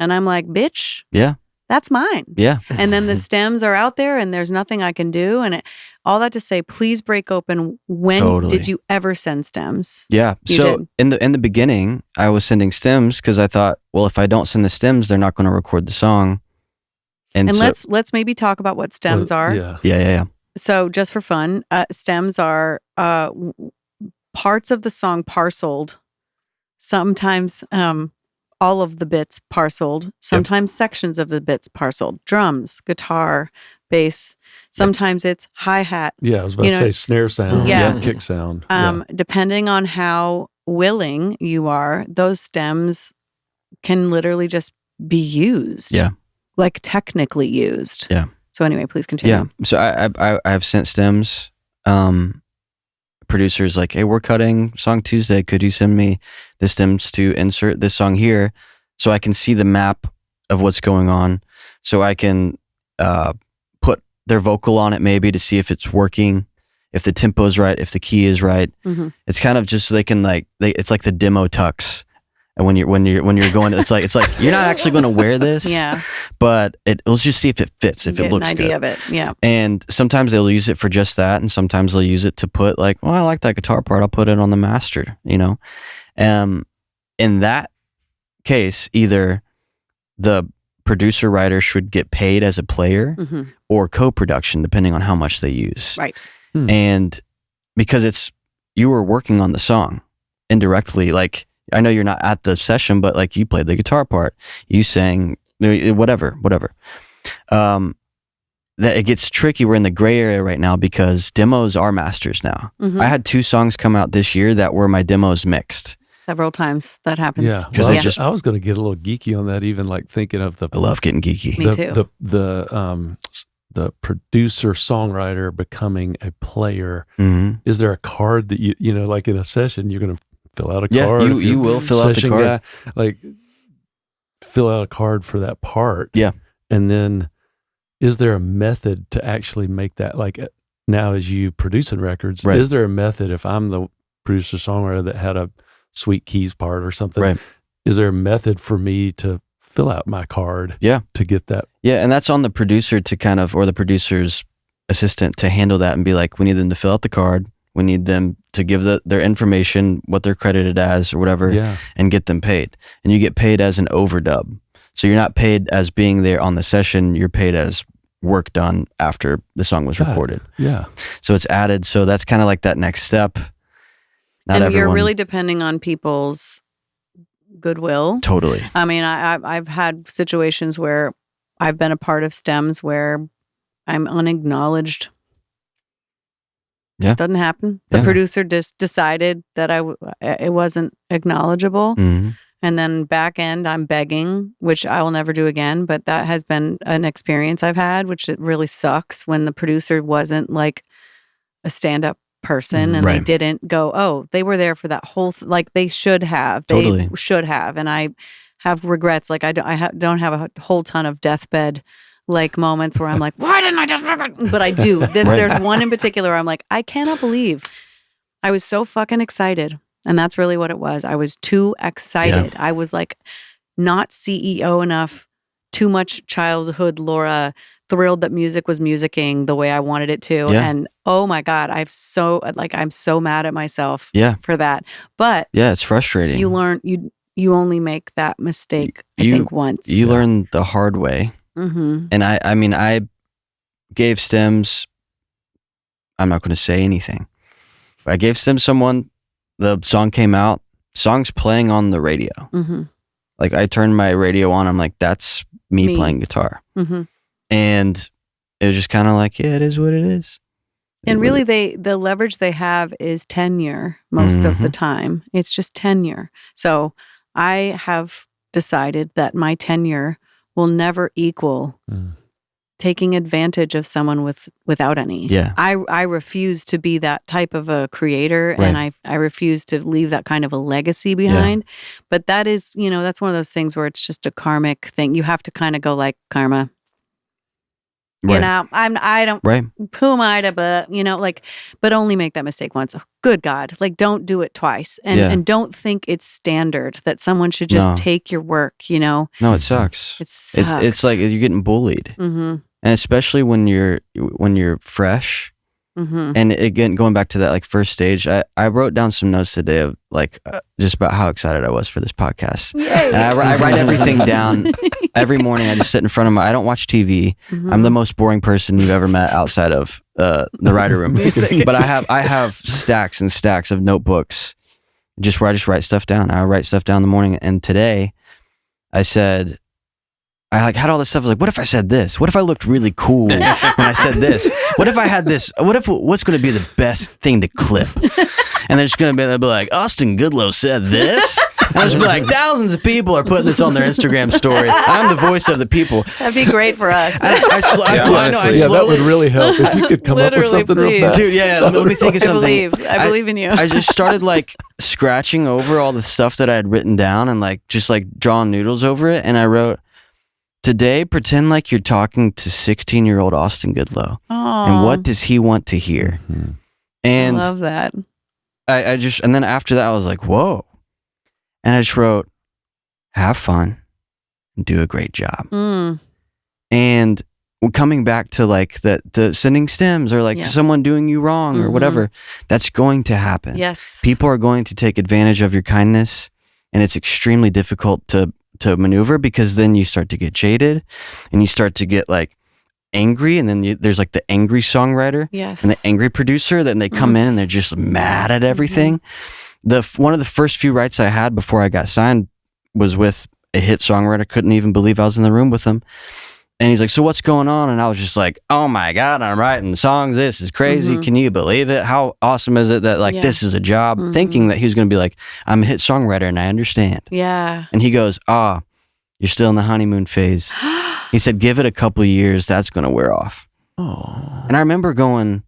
And I'm like, bitch. Yeah. That's mine. Yeah. And then the stems are out there and there's nothing I can do. And all that to say, please break open. When did you ever send stems? Yeah. So in the beginning, I was sending stems because I thought, well, if I don't send the stems, they're not going to record the song. And so, let's maybe talk about what stems are. Yeah. So just for fun, stems are parts of the song parceled. Sometimes all of the bits parceled, sometimes sections of the bits parceled, drums, guitar, bass. Sometimes it's hi-hat. Yeah, I was about to say snare sound, kick sound. Depending on how willing you are, those stems can literally just be used. Yeah. Like technically used. Yeah. So anyway, please continue. Yeah. So I've sent stems. Producers like, hey, we're cutting song Tuesday. Could you send me the stems to insert this song here so I can see the map of what's going on, so I can put their vocal on it maybe to see if it's working, if the tempo is right, if the key is right. Mm-hmm. It's kind of just so they can it's like the demo tux. And when you're going, it's like you're not actually going to wear this. Yeah. But let's just see if it fits, if it looks good. Get an idea of it. Yeah. And sometimes they'll use it for just that, and sometimes they'll use it to put I like that guitar part, I'll put it on the master, In that case, either the producer writer should get paid as a player or co-production, depending on how much they use. Right. And because you were working on the song indirectly, I know you're not at the session, but you played the guitar part, you sang, whatever. That it gets tricky. We're in the gray area right now because demos are masters now. Mm-hmm. I had 2 songs come out this year that were my demos mixed. Several times that happens. Yeah, I was going to get a little geeky on that. Even thinking of I love getting geeky. Me too. The producer songwriter becoming a player. Mm-hmm. Is there a card that you like in a session you're going to fill out a card? Yeah, you will fill out the card. Guy, fill out a card for that part. Yeah. And then is there a method to actually make that, now as you producing records, right. Is there a method if I'm the producer songwriter that had a Sweet Keys part or something, right. Is there a method for me to fill out my card to get that? Yeah, and that's on the producer to or the producer's assistant to handle that and be like, we need them to fill out the card. We need them to give their information, what they're credited as or whatever, and get them paid. And you get paid as an overdub. So you're not paid as being there on the session. You're paid as work done after the song was recorded. Yeah. So it's added. So that's kind of like that next step. You're really depending on people's goodwill. Totally. I mean, I've had situations where I've been a part of stems where I'm unacknowledged. Yeah. Doesn't happen. The producer just decided that it wasn't acknowledgeable. Mm-hmm. And then back end, I'm begging, which I will never do again. But that has been an experience I've had, which it really sucks when the producer wasn't like a stand-up person and they didn't go, oh, they were there for that whole, like they should have. They should have. And I have regrets. Like I don't have a whole ton of deathbed like moments where I'm like, why didn't I just, but I do. There's one in particular where I'm like, I cannot believe I was so fucking excited. And that's really what it was. I was too excited. Yeah. I was like not CEO enough, too much childhood Laura, thrilled that music was musicking the way I wanted it to. Yeah. And oh my God, I'm so mad at myself for that. But yeah, it's frustrating. You learn, you only make that mistake, I think, once. You learn the hard way. Mm-hmm. And I mean, I gave stems, I'm not going to say anything. But I gave stems someone, the song came out, song's playing on the radio. Mm-hmm. Like I turned my radio on, I'm like, that's me playing guitar. Mm-hmm. And it was just kind of like, yeah, it is what it is. And really the leverage they have is tenure most of the time. It's just tenure. So I have decided that my tenure will never equal taking advantage of someone without any. Yeah. I refuse to be that type of a creator, and I refuse to leave that kind of a legacy behind. Yeah. But that is, that's one of those things where it's just a karmic thing. You have to kind of go like, karma. Right. I don't, who am I to, but only make that mistake once. Oh, good God. Like, don't do it twice. And don't think it's standard that someone should just take your work, No, it sucks. It sucks. It's like you're getting bullied. Mm-hmm. And especially when you're fresh. Mm-hmm. And again, going back to that like first stage, I wrote down some notes today of like just about how excited I was for this podcast. Yay. And I write everything down every morning. I just sit in front of I don't watch TV. Mm-hmm. I'm the most boring person you've ever met outside of the writer room. But I have stacks and stacks of notebooks just where I just write stuff down. I write stuff down in the morning. And today I said, I had all this stuff. I was like, what if I said this? What if I looked really cool when I said this? What if I had this? What's going to be the best thing to clip? And they're just going to be like, Austin Goodloe said this? And I'll just be like, thousands of people are putting this on their Instagram story. I'm the voice of the people. That'd be great for us. That would really help if you could come up with something real fast. Dude, let me think of something. I believe in you. I just started like scratching over all the stuff that I had written down and like just like drawing noodles over it. And I wrote, today, pretend like you're talking to 16-year-old Austin Goodloe. Aww. And what does he want to hear? Mm-hmm. And I love that. And then after that, I was like, whoa. And I just wrote, have fun and do a great job. Mm. And coming back to like the sending stems or like someone doing you wrong or whatever, that's going to happen. Yes. People are going to take advantage of your kindness, and it's extremely difficult to maneuver because then you start to get jaded and you start to get like angry, and then there's like the angry songwriter and the angry producer. Then they come in and they're just mad at everything. One of the first few writes I had before I got signed was with a hit songwriter. Couldn't even believe I was in the room with him. And he's like, so what's going on? And I was just like, oh my God, I'm writing songs. This is crazy. Mm-hmm. Can you believe it? How awesome is it that like this is a job? Mm-hmm. Thinking that he was going to be like, I'm a hit songwriter and I understand. Yeah. And he goes, you're still in the honeymoon phase. He said, give it a couple of years. That's going to wear off. Oh. And I remember going,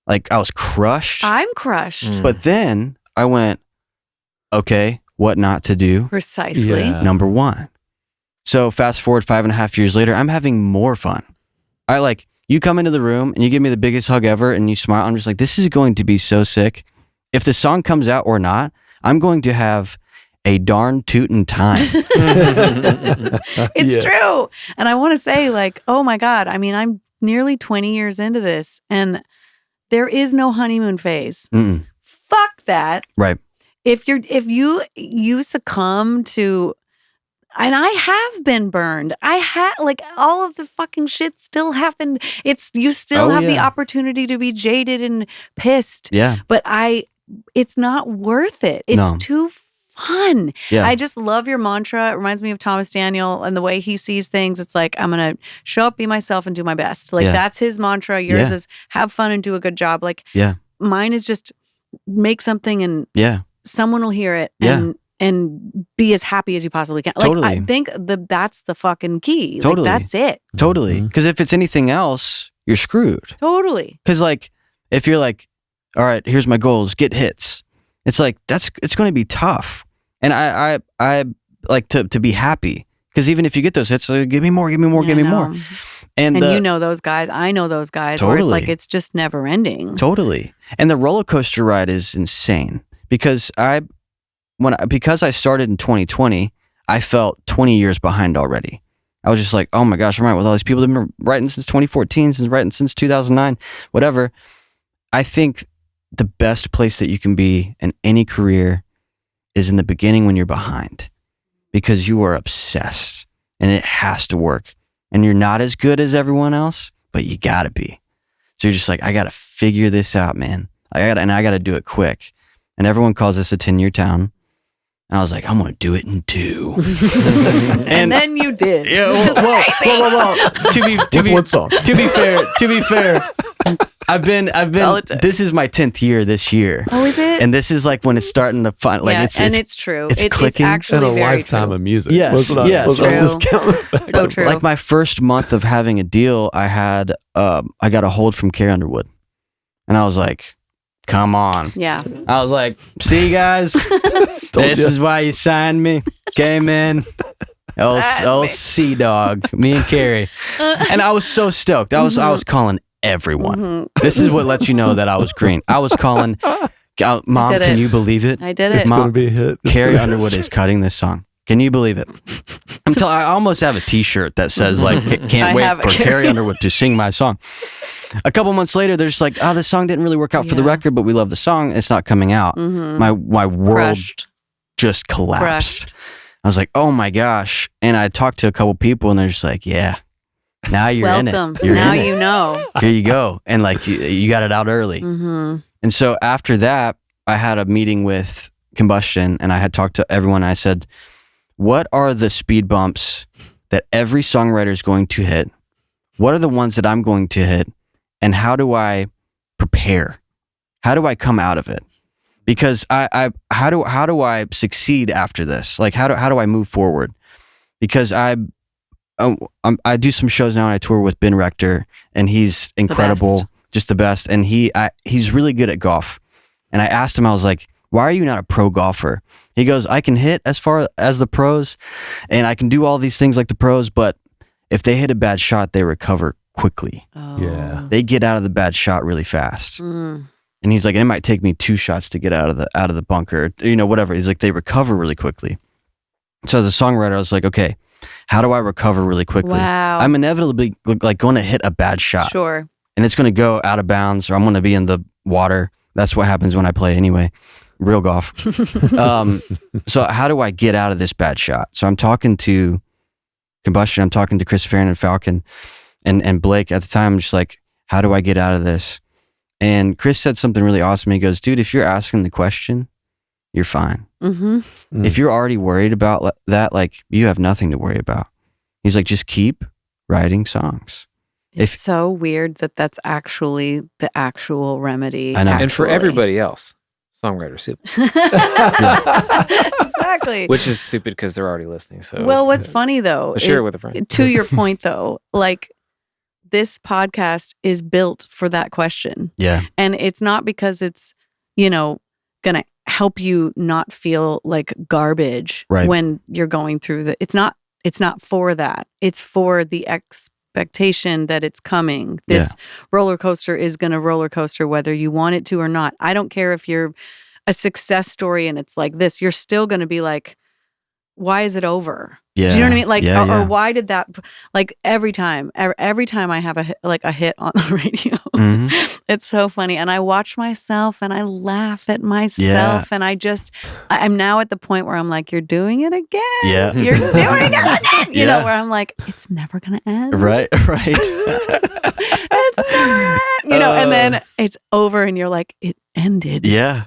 like, I was crushed. I'm crushed. Mm. But then I went, okay, what not to do? Precisely. Yeah. Number one. So fast forward 5.5 years later, I'm having more fun. You come into the room and you give me the biggest hug ever and you smile. I'm just like, this is going to be so sick. If the song comes out or not, I'm going to have a darn tootin' time. It's true. And I want to say like, oh my God, I mean, I'm nearly 20 years into this and there is no honeymoon phase. Mm-mm. Fuck that. Right. If you succumb to, and I have been burned. I had like all of the fucking shit still happened. You still have the opportunity to be jaded and pissed. Yeah. But it's not worth it. It's too fun. Yeah. I just love your mantra. It reminds me of Thomas Daniel and the way he sees things. It's like, I'm going to show up, be myself, and do my best. Like that's his mantra. Yours is have fun and do a good job. Like mine is just make something and someone will hear it and be as happy as you possibly can. Like, Totally. I think that's the fucking key. Totally. Like, that's it. Totally. Because if it's anything else, you're screwed. Totally. Because like, if you're like, all right, here's my goals, get hits. It's like, it's going to be tough. And I like to be happy. Because even if you get those hits, like, give me more. And you know those guys. I know those guys. Totally. Where it's like, it's just never ending. Totally. And the roller coaster ride is insane. Because because I started in 2020, I felt 20 years behind already. I was just like, oh my gosh, I'm writing with all these people that have been writing since 2014, since 2009, whatever. I think the best place that you can be in any career is in the beginning when you're behind, because you are obsessed and it has to work. And you're not as good as everyone else, but you gotta be. So you're just like, I gotta figure this out, man. I gotta do it quick. And everyone calls this a tenure town. And I was like, I'm going to do it in 2. and then you did. Yeah, Whoa. To be fair, I've been. This is my 10th year this year. Oh, is it? And this is like when it's starting to find. Like, it's true. It's clicking. It's actually and a very lifetime true. of music. Yes, So true. Like my first month of having a deal, I had I got a hold from Carrie Underwood, and I was like, come on. Yeah. I was like, see, guys, this is why you signed me. Came in. Oh, Sea Dog, me and Carrie. And I was so stoked. I was calling everyone. Mm-hmm. This is what lets you know that I was green. I was calling, Mom, can you believe it? I did it. It's going to be a hit. Carrie Underwood is cutting this song. Can you believe it? I almost have a t-shirt that says like, can't wait for Carrie Underwood to sing my song. A couple months later, they're just like, oh, this song didn't really work out for the record, but we love the song. It's not coming out. Mm-hmm. My world just collapsed. Crushed. I was like, oh my gosh. And I talked to a couple people and they're just like, yeah, now you're in it. You're now in it. You know. Here you go. And like, you got it out early. Mm-hmm. And so after that, I had a meeting with Combustion and I had talked to everyone. I said, what are the speed bumps that every songwriter is going to hit? What are the ones that I'm going to hit? And how do I prepare? How do I come out of it? Because how do I succeed after this? Like how do I move forward? Because I do some shows now and I tour with Ben Rector and he's incredible, just the best. And he's really good at golf. And I asked him, I was like, why are you not a pro golfer? He goes, I can hit as far as the pros and I can do all these things like the pros, but if they hit a bad shot, they recover quickly. Oh. Yeah. They get out of the bad shot really fast. Mm. And he's like, it might take me 2 shots to get out of the bunker, whatever. He's like, they recover really quickly. So as a songwriter, I was like, okay, how do I recover really quickly? Wow. I'm inevitably like going to hit a bad shot. Sure. And it's going to go out of bounds or I'm going to be in the water. That's what happens when I play anyway. Real golf. So how do I get out of this bad shot? So I'm talking to Combustion. I'm talking to Chris Farron and Falcon and Blake at the time. I'm just like, how do I get out of this? And Chris said something really awesome. He goes, dude, if you're asking the question, you're fine. Mm-hmm. Mm. If you're already worried about that, like you have nothing to worry about. He's like, just keep writing songs. It's so weird that that's actually the actual remedy. I know. And for everybody else, songwriter stupid. Exactly. Which is stupid because they're already listening. So well, what's funny though, share it with a friend. To your point though, like this podcast is built for that question. Yeah. And it's not because it's, going to help you not feel like garbage when you're going through it's not for that. It's for the expectation that it's coming. This roller coaster is going to roller coaster whether you want it to or not. I don't care if you're a success story and it's like this, you're still going to be like, why is it over? Yeah. Do you know what I mean? Like, or why did that, like every time I have a hit on the radio, it's so funny. And I watch myself and I laugh at myself and I'm now at the point where I'm like, you're doing it again. Yeah. You're doing it again. You know, where I'm like, it's never going to end. Right. It's never gonna end. And then it's over and you're like, it ended. Yeah.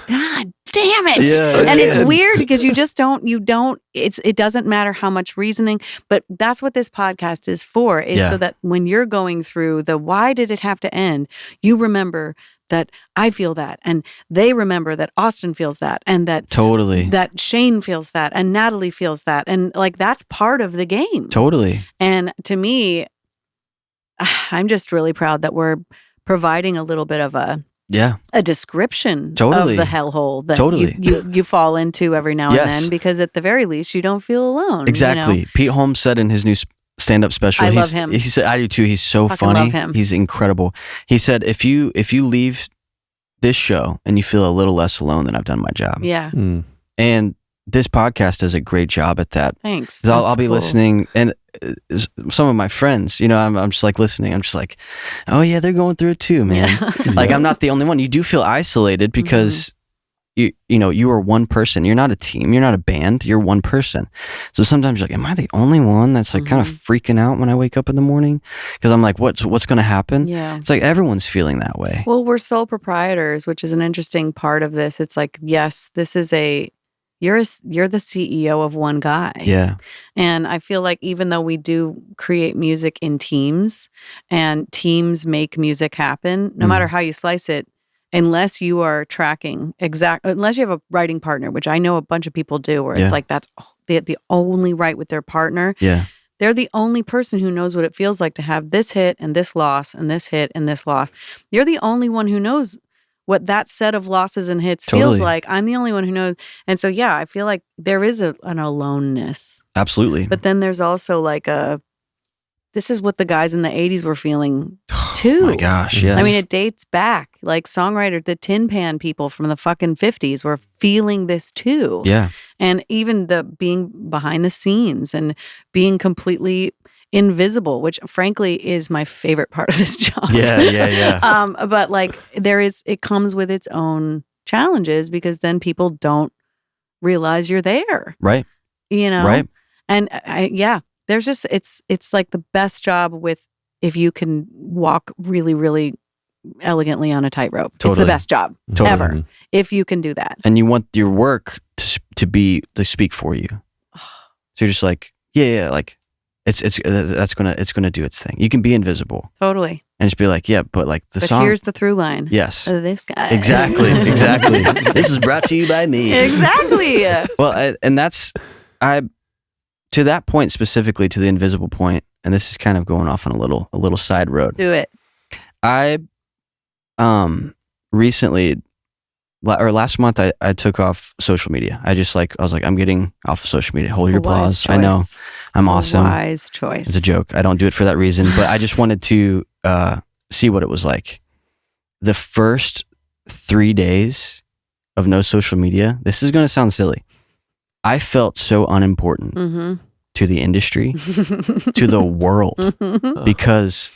God damn it. Yeah, and it's weird because you don't, it doesn't matter how much reasoning, but that's what this podcast is for, is so that when you're going through the why did it have to end, you remember that I feel that, and they remember that Austin feels that, and that totally that Shane feels that, and Natalie feels that, and like that's part of the game. Totally. And to me, I'm just really proud that we're providing a little bit of a description totally. of the hellhole that totally. you fall into every now and then, because at the very least you don't feel alone. Exactly. You know? Pete Holmes said in his new stand-up special, I love him. He said, I do too. He's so funny. Love him. He's incredible. He said, if you leave this show and you feel a little less alone, then I've done my job. Yeah. And this podcast does a great job at that. Thanks. I'll be listening, and some of my friends, you know, I'm just like listening. I'm just like, oh yeah, they're going through it too, man. Yeah. Like I'm not the only one. You do feel isolated because you are one person. You're not a team. You're not a band. You're one person. So sometimes you're like, am I the only one that's like kind of freaking out when I wake up in the morning? Because I'm like, what's going to happen? Yeah. It's like everyone's feeling that way. Well, we're sole proprietors, which is an interesting part of this. It's like, yes, this is you're the CEO of one guy. Yeah. And I feel like even though we do create music in teams, and teams make music happen, no matter how you slice it, unless you are tracking unless you have a writing partner, which I know a bunch of people do, where it's like that's the only write with their partner. Yeah. They're the only person who knows what it feels like to have this hit and this loss and this hit and this loss. You're the only one who knows what that set of losses and hits feels like. I'm the only one who knows. And so, yeah, I feel like there is an aloneness. Absolutely. But then there's also like this is what the guys in the 80s were feeling too. Oh my gosh, yes. I mean, it dates back. Like the Tin Pan people from the fucking 50s were feeling this too. Yeah. And even the being behind the scenes and being completely invisible, which frankly is my favorite part of this job. Yeah. But like it comes with its own challenges, because then people don't realize you're there. Right. You know? Right. And there's just, it's like the best job if you can walk really, really elegantly on a tightrope. Totally. It's the best job ever, if you can do that. And you want your work to speak for you. So you're just like, like it's gonna do its thing. You can be invisible. Totally. And just be like, yeah, but like the song. Here's the through line. Yes. Of this guy. Exactly. This is brought to you by me. Exactly. Well, and that's to that point specifically, to the invisible point, and this is kind of going off on a little side road. Do it. I recently, or last month, I took off social media. I was like, I'm getting off of social media. Hold your applause. I know I'm awesome. Wise choice. It's a joke. I don't do it for that reason, but I just wanted to see what it was like. The first 3 days of no social media, this is going to sound silly, I felt so unimportant to the industry, to the world, because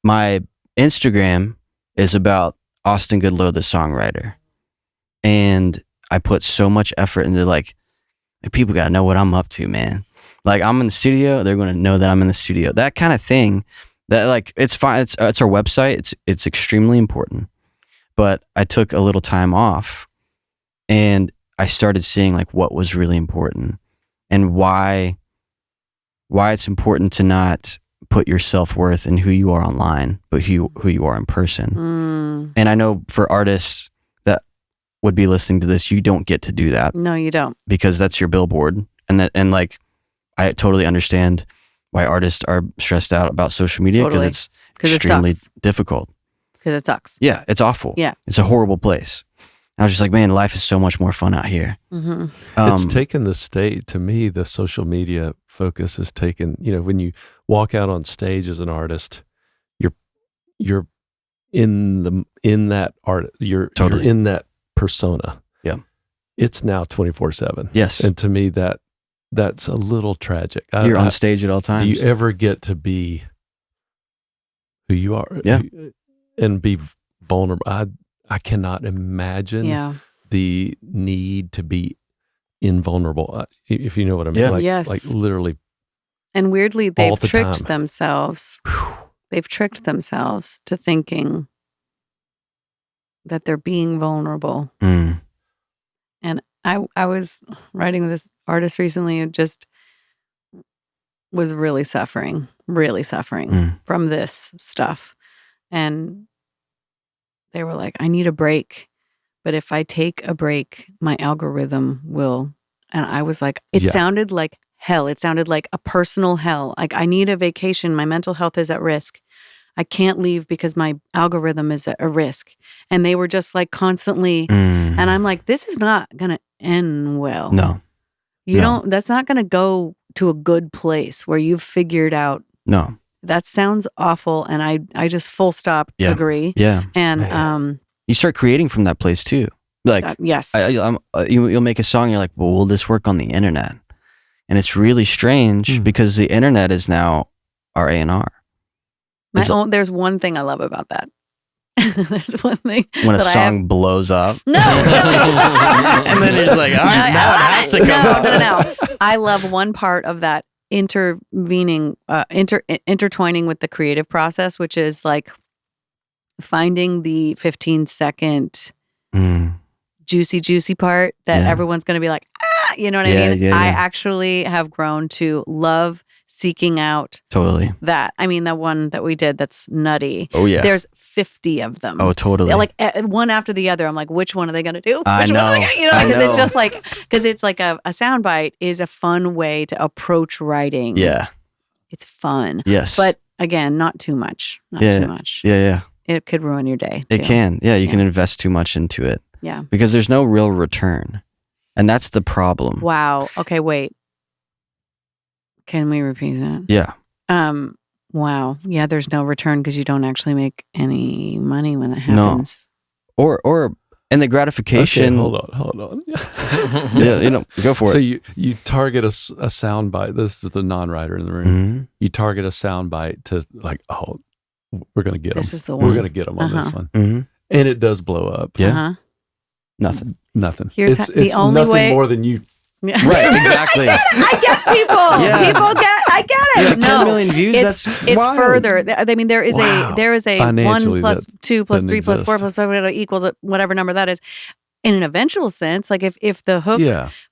my Instagram is about Austin Goodloe, the songwriter. And I put so much effort into like, people got to know what I'm up to, man. Like I'm in the studio, they're going to know that I'm in the studio. That kind of thing. That like, it's fine. It's our website. It's extremely important. But I took a little time off, and I started seeing like what was really important, and why it's important to not put your self-worth in who you are online, but who you are in person. And I know for artists that would be listening to this, you don't get to do that. No, you don't. Because that's your billboard. And like, I totally understand why artists are stressed out about social media, because it's extremely difficult. Because it sucks. Yeah, it's awful. Yeah. It's a horrible place. I was just like, man, life is so much more fun out here. It's taken the stage, to me, the social media focus has taken, when you walk out on stage as an artist, you're in that art, you're in that persona. Yeah. It's now 24/7. Yes. And to me, that's a little tragic. You're on stage at all times. Do you ever get to be who you are? Yeah. And be vulnerable? I cannot imagine the need to be invulnerable, if you know what I mean. Yeah. Like, yes. like literally. And weirdly, they've tricked time. themselves. They've tricked themselves to thinking that they're being vulnerable. And I was writing with this artist recently who just was really suffering from this stuff. And they were like, I need a break. But if I take a break, my algorithm will. And I was like, it sounded like hell. It sounded like a personal hell. Like, I need a vacation. My mental health is at risk. I can't leave because my algorithm is at a risk. And they were just like constantly. And I'm like, this is not going to end well. No. That's not going to go to a good place where you've figured out. No. That sounds awful. And I just full stop agree. Yeah. And, you start creating from that place too. Like, yes. You'll make a song. You're like, well, will this work on the internet? And it's really strange because the internet is now our A&R. There's one thing I love about that. There's one thing when a song blows up. No. And then it's like, all right, now it has to come out. No. I love one part of that intertwining with the creative process, which is like finding the 15-second juicy part that everyone's going to be like, you know what I mean? Yeah. I actually have grown to love seeking out that. I mean, the one that we did that's nutty. Oh, yeah. There's 50 of them. Oh, totally. They're like one after the other. I'm like, which one are they going to do? I know. Because it's just like, because it's like a soundbite is a fun way to approach writing. Yeah. It's fun. Yes. But again, not too much. Not too much. Yeah. It could ruin your day. It can. Yeah. You can invest too much into it. Yeah. Because there's no real return. And that's the problem. Wow. Okay, wait. Can we repeat that? Yeah. Wow. Yeah, there's no return because you don't actually make any money when that happens. No. Or and the gratification. Okay, hold on. Yeah, go for it. So you target a soundbite. This is the non-writer in the room. You target a soundbite to like, oh, we're gonna get them. This is the one. We're gonna get them on this one. And it does blow up. Yeah. Nothing. Here's the only nothing way. More than you. Right, exactly. I get people. Yeah. I get it. Yeah, 10 million views. It's wild. Further. I mean, there is a 1 plus 2 plus 3 plus 4 plus 5 equals whatever number that is. In an eventual sense, like if the hook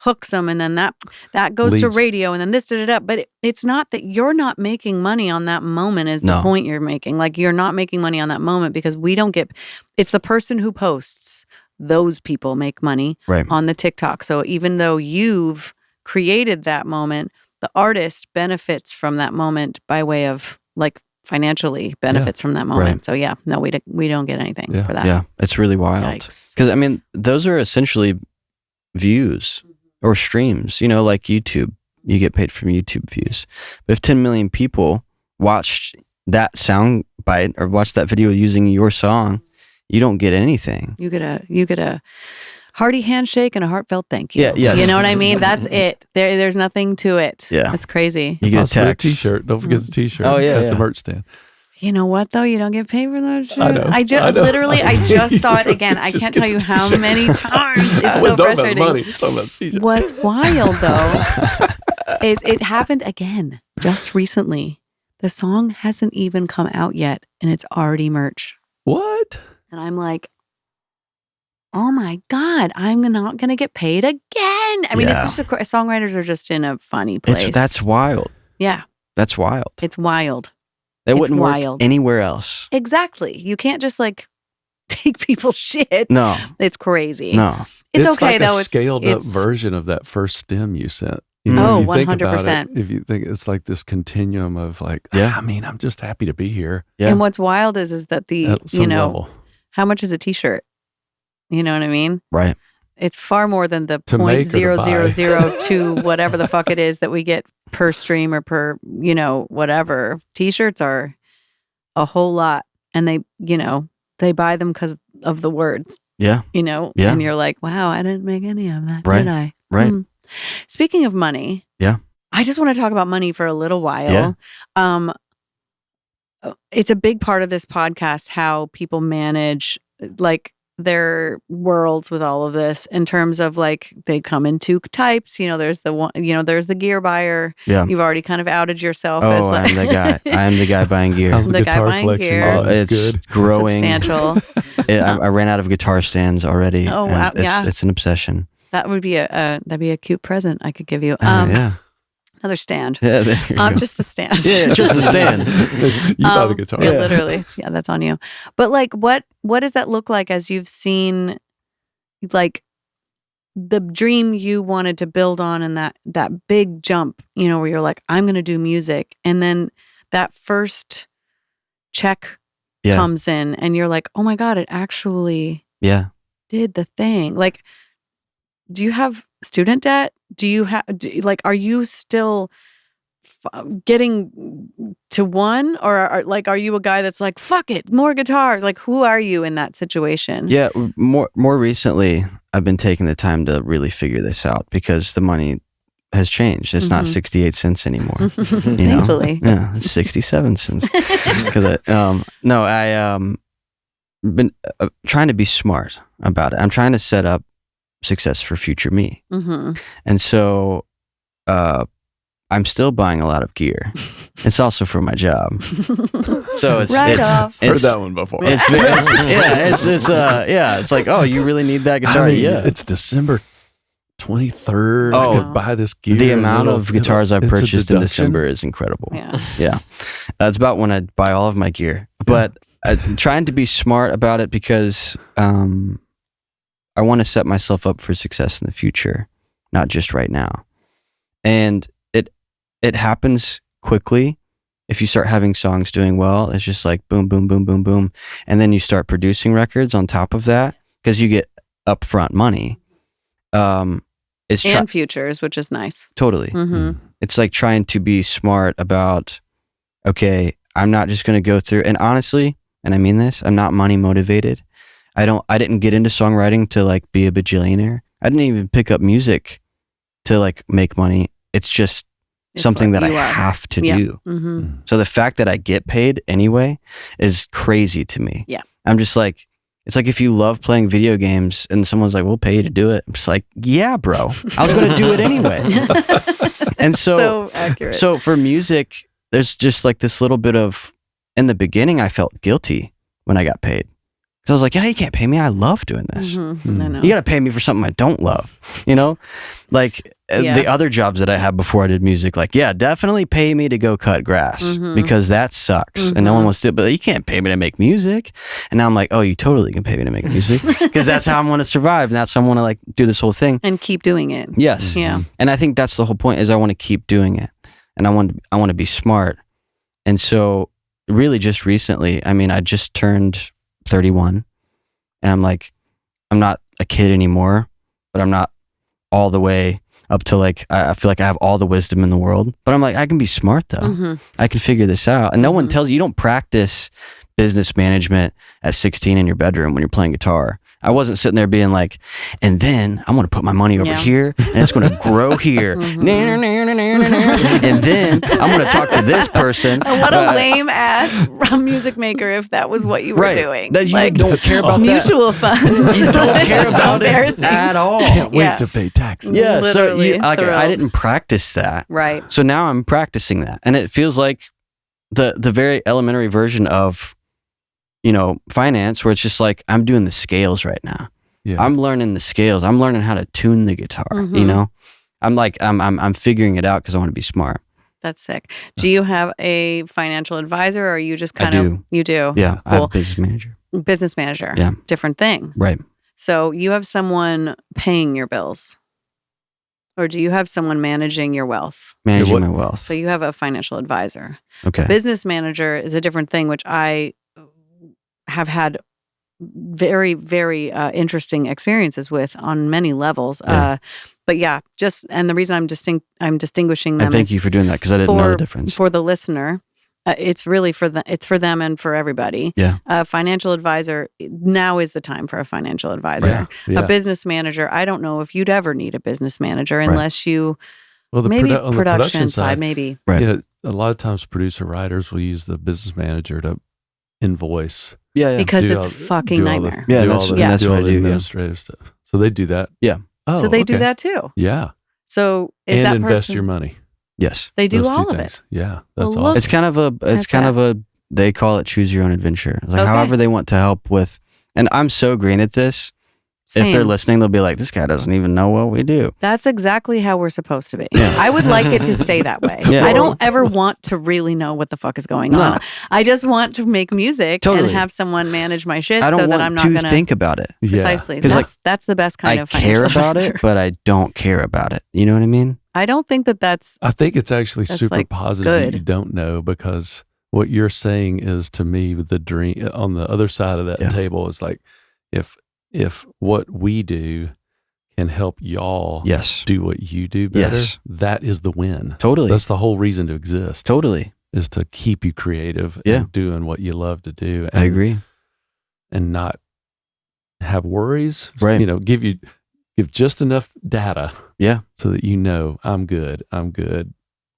hooks them and then that goes to radio and then this but it's not that you're not making money on that moment is the point you're making. Like you're not making money on that moment because we don't get. It's the person who posts. Those people make money on the TikTok. So even though you've created that moment, the artist benefits from that moment by way of like financially benefits from that moment. So we don't get anything for that. Yeah, it's really wild. Because I mean, those are essentially views or streams. Like YouTube, you get paid from YouTube views. But if 10 million people watched that sound bite or watched that video using your song, you don't get anything. You get a hearty handshake and a heartfelt thank you. Yeah, yes. You know what I mean? That's it. There's nothing to it. Yeah. It's crazy. You get a text. T-shirt. Don't forget the T-shirt. Oh, yeah. At the merch stand. You know what, though? You don't get paid for that shit. I know. I just saw it again. I can't tell you how many times. It's so frustrating. About the money. Talking about the T-shirt. What's wild, though, is it happened again just recently. The song hasn't even come out yet, and it's already merch. What? And I'm like, oh my God, I'm not going to get paid again. I mean, it's just songwriters are just in a funny place. That's wild. Yeah. That's wild. It's wild. It wouldn't work anywhere else. Exactly. You can't just like take people's shit. No. It's crazy. No. It's okay, like though. It's scaled up version of that first stem you sent. If you think 100%. About it, if you think it's like this continuum of like, I mean, I'm just happy to be here. Yeah. And what's wild is that level. How much is a t-shirt? You know what I mean? Right. It's far more than the 0.0002 whatever the fuck it is that we get per stream or per, whatever. T-shirts are a whole lot. And they buy them because of the words. Yeah. And you're like, wow, I didn't make any of that, did I? Right. Speaking of money. Yeah. I just want to talk about money for a little while. Yeah. It's a big part of this podcast how people manage like their worlds with all of this in terms of like they come in two types. There's the one, there's the gear buyer. Yeah. You've already kind of outed yourself as like I'm the guy. I am the guy buying gear. How's the guy buying gear. It's good. Growing. Substantial. I ran out of guitar stands already. Oh wow. It's an obsession. That'd be a cute present I could give you. Yeah. Another stand. Yeah, there you go. Just the stand. Yeah, just the stand. You buy the guitar. Yeah, literally. Yeah, that's on you. But like, what does that look like as you've seen, like, the dream you wanted to build on and that big jump, where you're like, I'm going to do music. And then that first check comes in and you're like, oh my God, it actually did the thing. Like, do you have student debt? Do you have, are you still getting to one, or are you a guy that's like, fuck it, more guitars? Like, who are you in that situation? Yeah, more recently, I've been taking the time to really figure this out because the money has changed. It's not 68 cents anymore. Thankfully. Yeah, it's 67 cents. Because I been trying to be smart about it. I'm trying to set up success for future me. And so I'm still buying a lot of gear. It's also for my job. So it's heard that one before. It's like, oh, you really need that guitar? It's December 23rd. Oh, I could buy this gear. The amount of guitars I purchased in December is incredible. Yeah. That's about when I buy all of my gear. But I'm trying to be smart about it because I want to set myself up for success in the future, not just right now. And it happens quickly. If you start having songs doing well, it's just like boom, boom, boom, boom, boom. And then you start producing records on top of that because you get upfront money. And futures, which is nice. Totally. It's like trying to be smart about, okay, I'm not just going to go through, and honestly, and I mean this, I'm not money motivated. I didn't get into songwriting to like be a bajillionaire. I didn't even pick up music to like make money. It's just something that I have to do. So the fact that I get paid anyway is crazy to me. Yeah. I'm just like, it's like if you love playing video games and someone's like, we'll pay you to do it. I'm just like, yeah, bro, I was going to do it anyway. And so accurate. So for music, there's just like this little bit of, in the beginning, I felt guilty when I got paid. Because I was like, yeah, you can't pay me. I love doing this. I know. You got to pay me for something I don't love. Like the other jobs that I had before I did music, like, yeah, definitely pay me to go cut grass because that sucks and no one wants to do it. But you can't pay me to make music. And now I'm like, oh, you totally can pay me to make music because that's how I'm going to survive. And that's how I'm going to like do this whole thing. And keep doing it. Yes. Yeah. And I think that's the whole point is I want to keep doing it. And I want to be smart. And so really just recently, I mean, I just turned 31 and I'm like, I'm not a kid anymore, but I'm not all the way up to like, I feel like I have all the wisdom in the world, but I'm like, I can be smart though. I can figure this out. And no one tells you, you don't practice business management at 16 in your bedroom when you're playing guitar. I wasn't sitting there being like, and then I'm going to put my money over here and it's going to grow here. And then I'm going to talk to this person. What a lame ass music maker if that was what you were doing. That you like, don't care about mutual funds. You don't care about it at all. Can't wait to pay taxes. Yeah, literally so I didn't practice that. Right. So now I'm practicing that. And it feels like the very elementary version of finance where it's just like I'm doing the scales right now. Yeah. I'm learning the scales. I'm learning how to tune the guitar. I'm like I'm figuring it out because I want to be smart. That's sick. Do you have a financial advisor, or are you just kind of you do? Yeah, cool. I have a business manager. Business manager. Yeah, different thing. Right. So you have someone paying your bills, or do you have someone managing your wealth? Managing my wealth. So you have a financial advisor. Okay. Business manager is a different thing, which I have had very, very interesting experiences with on many levels. Yeah. But yeah, and the reason I'm distinguishing them. And thank you for doing that because I didn't know the difference. For the listener, it's really it's for them and for everybody. Yeah. A financial advisor, now is the time for a financial advisor. Right. Yeah. A business manager, I don't know if you'd ever need a business manager unless you. Well, maybe on the production side, maybe. Right. A lot of times producer writers will use the business manager to invoice. Yeah. Because it's a fucking nightmare. That's what I do. Administrative stuff. So they do that. Yeah. Oh, so they do that too. Yeah. So is and that invest person, your money. Yes. They do Those all two of things. it. Yeah. That's Well, awesome. It's kind of a they call it choose your own adventure. Like however they want to help with, and I'm so green at this. if they're listening, they'll be like, this guy doesn't even know what we do. That's exactly how we're supposed to be. Yeah. I would like it to stay that way. Yeah. I don't ever want to really know what the fuck is going on. I just want to make music and have someone manage my shit so that I'm not going to think about it. Precisely. Yeah. That's the best kind of financial care about it, but I don't care about it. You know what I mean? I don't think that's... I think it's actually super like positive that you don't know, because what you're saying is, to me, the dream on the other side of that table is like, if what we do can help y'all do what you do better, that is the win. Totally. That's the whole reason to exist. Totally. Is to keep you creative and doing what you love to do. And, I agree. And not have worries. Right. You know, give just enough data. Yeah. So that you know, I'm good,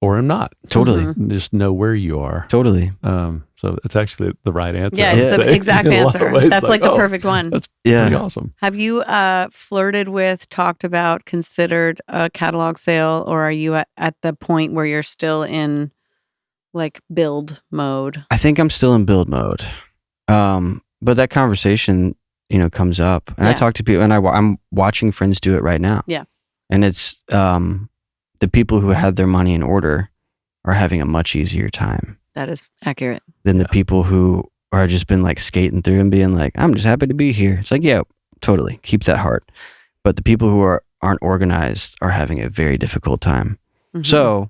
or I'm not. Totally. Mm-hmm. Just know where you are. Totally. So it's actually the right answer. Yeah, it's the exact answer. That's like the perfect one. That's pretty awesome. Have you flirted with, talked about, considered a catalog sale, or are you at the point where you're still in like build mode? I think I'm still in build mode. But that conversation, comes up, and I talk to people, and I'm watching friends do it right now. Yeah. And it's the people who had their money in order are having a much easier time. That is accurate. Than the people who are just been like skating through and being like, I'm just happy to be here. It's like, yeah, totally. Keep that heart. But the people who aren't organized are having a very difficult time. Mm-hmm. So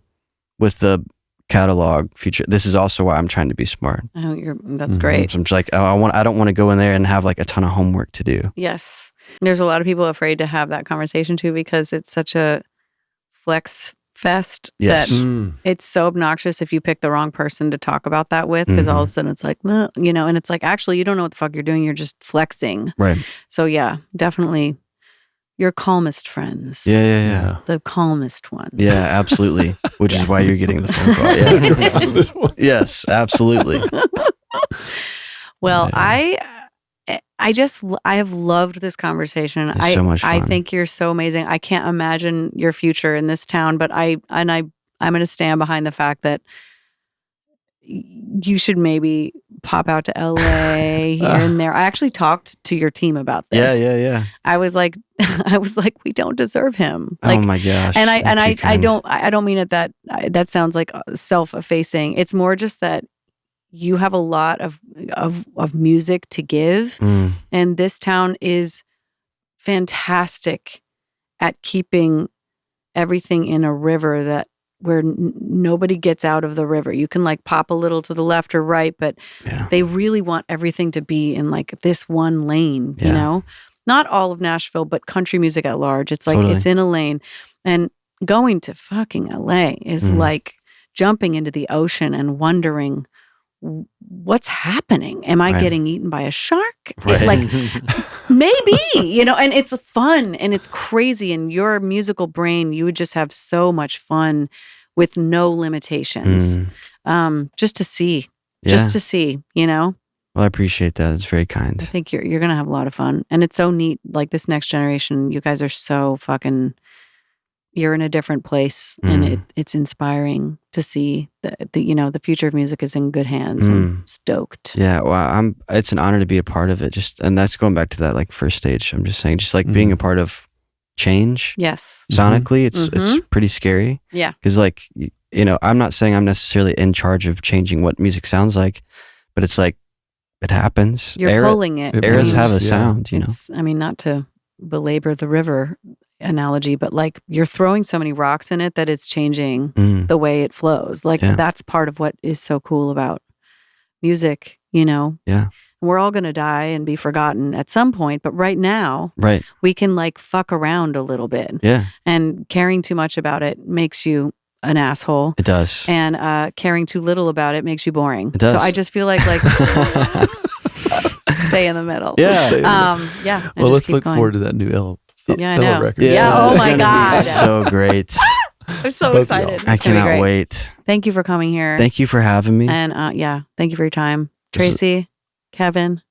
with the catalog future, this is also why I'm trying to be smart. Oh, that's great. So I'm just like, I don't want to go in there and have like a ton of homework to do. Yes. There's a lot of people afraid to have that conversation too, because it's such a flex fest that it's so obnoxious if you pick the wrong person to talk about that with, because all of a sudden it's like, and it's like, actually, you don't know what the fuck you're doing. You're just flexing. Right. So yeah, definitely your calmest friends. Yeah. The calmest ones. Yeah, absolutely. Which is why you're getting the phone call. Yeah. Yes, absolutely. Well, I have loved this conversation. It's so much fun. I think you're so amazing. I can't imagine your future in this town, but I'm going to stand behind the fact that you should maybe pop out to LA here and there. I actually talked to your team about this. Yeah. I was like, we don't deserve him. Like, oh my gosh. And I don't mean it that sounds like self-effacing. It's more just that you have a lot of music to give, and this town is fantastic at keeping everything in a river where nobody gets out of the river. You can like pop a little to the left or right, but they really want everything to be in like this one lane, you know? Not all of Nashville, but country music at large. It's like it's in a lane. And going to fucking LA is like jumping into the ocean and wondering, what's happening? Am I getting eaten by a shark? Right. Like, maybe, and it's fun and it's crazy. And your musical brain, you would just have so much fun with no limitations. Just to see, Well, I appreciate that. It's very kind. I think you're going to have a lot of fun. And it's so neat. Like this next generation, you guys are so fucking, you're in a different place, and it's inspiring to see the future of music is in good hands. I'm stoked. Yeah, well, it's an honor to be a part of it. And that's going back to that like first stage. I'm just saying, just like being a part of change. Yes. Sonically, it's pretty scary. Yeah. Because like I'm not saying I'm necessarily in charge of changing what music sounds like, but it's like it happens. You're pulling it. Eras have a sound. I mean, not to belabor the river analogy, but like you're throwing so many rocks in it that it's changing the way it flows. Like that's part of what is so cool about music, Yeah. We're all going to die and be forgotten at some point, but right now, we can like fuck around a little bit. Yeah. And caring too much about it makes you an asshole. It does. And caring too little about it makes you boring. It does. So I just feel like stay in the middle. Yeah. Well, let's look forward to that new Ella record. Yeah. Oh my God. So great. I'm so excited. I cannot wait. Thank you for coming here. Thank you for having me. And thank you for your time. Tracy, Kevin,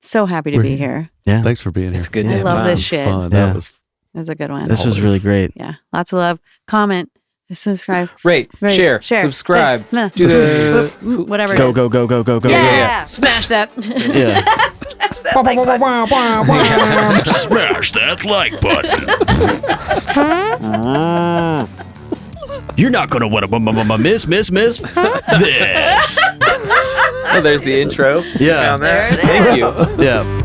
so happy to be here. Yeah. Thanks for being here. It's good. I love this shit. Fun. Yeah. It was a good one. This was really great. Yeah. Lots of love. Comment. Subscribe. Rate. Share. Subscribe. Do the whatever. Go. Yeah. Smash that. Yeah. Smash that like button. Smash that like button. You're not gonna want to miss this. Oh, there's the intro. Yeah. Down there. There it is. Thank you. Yeah.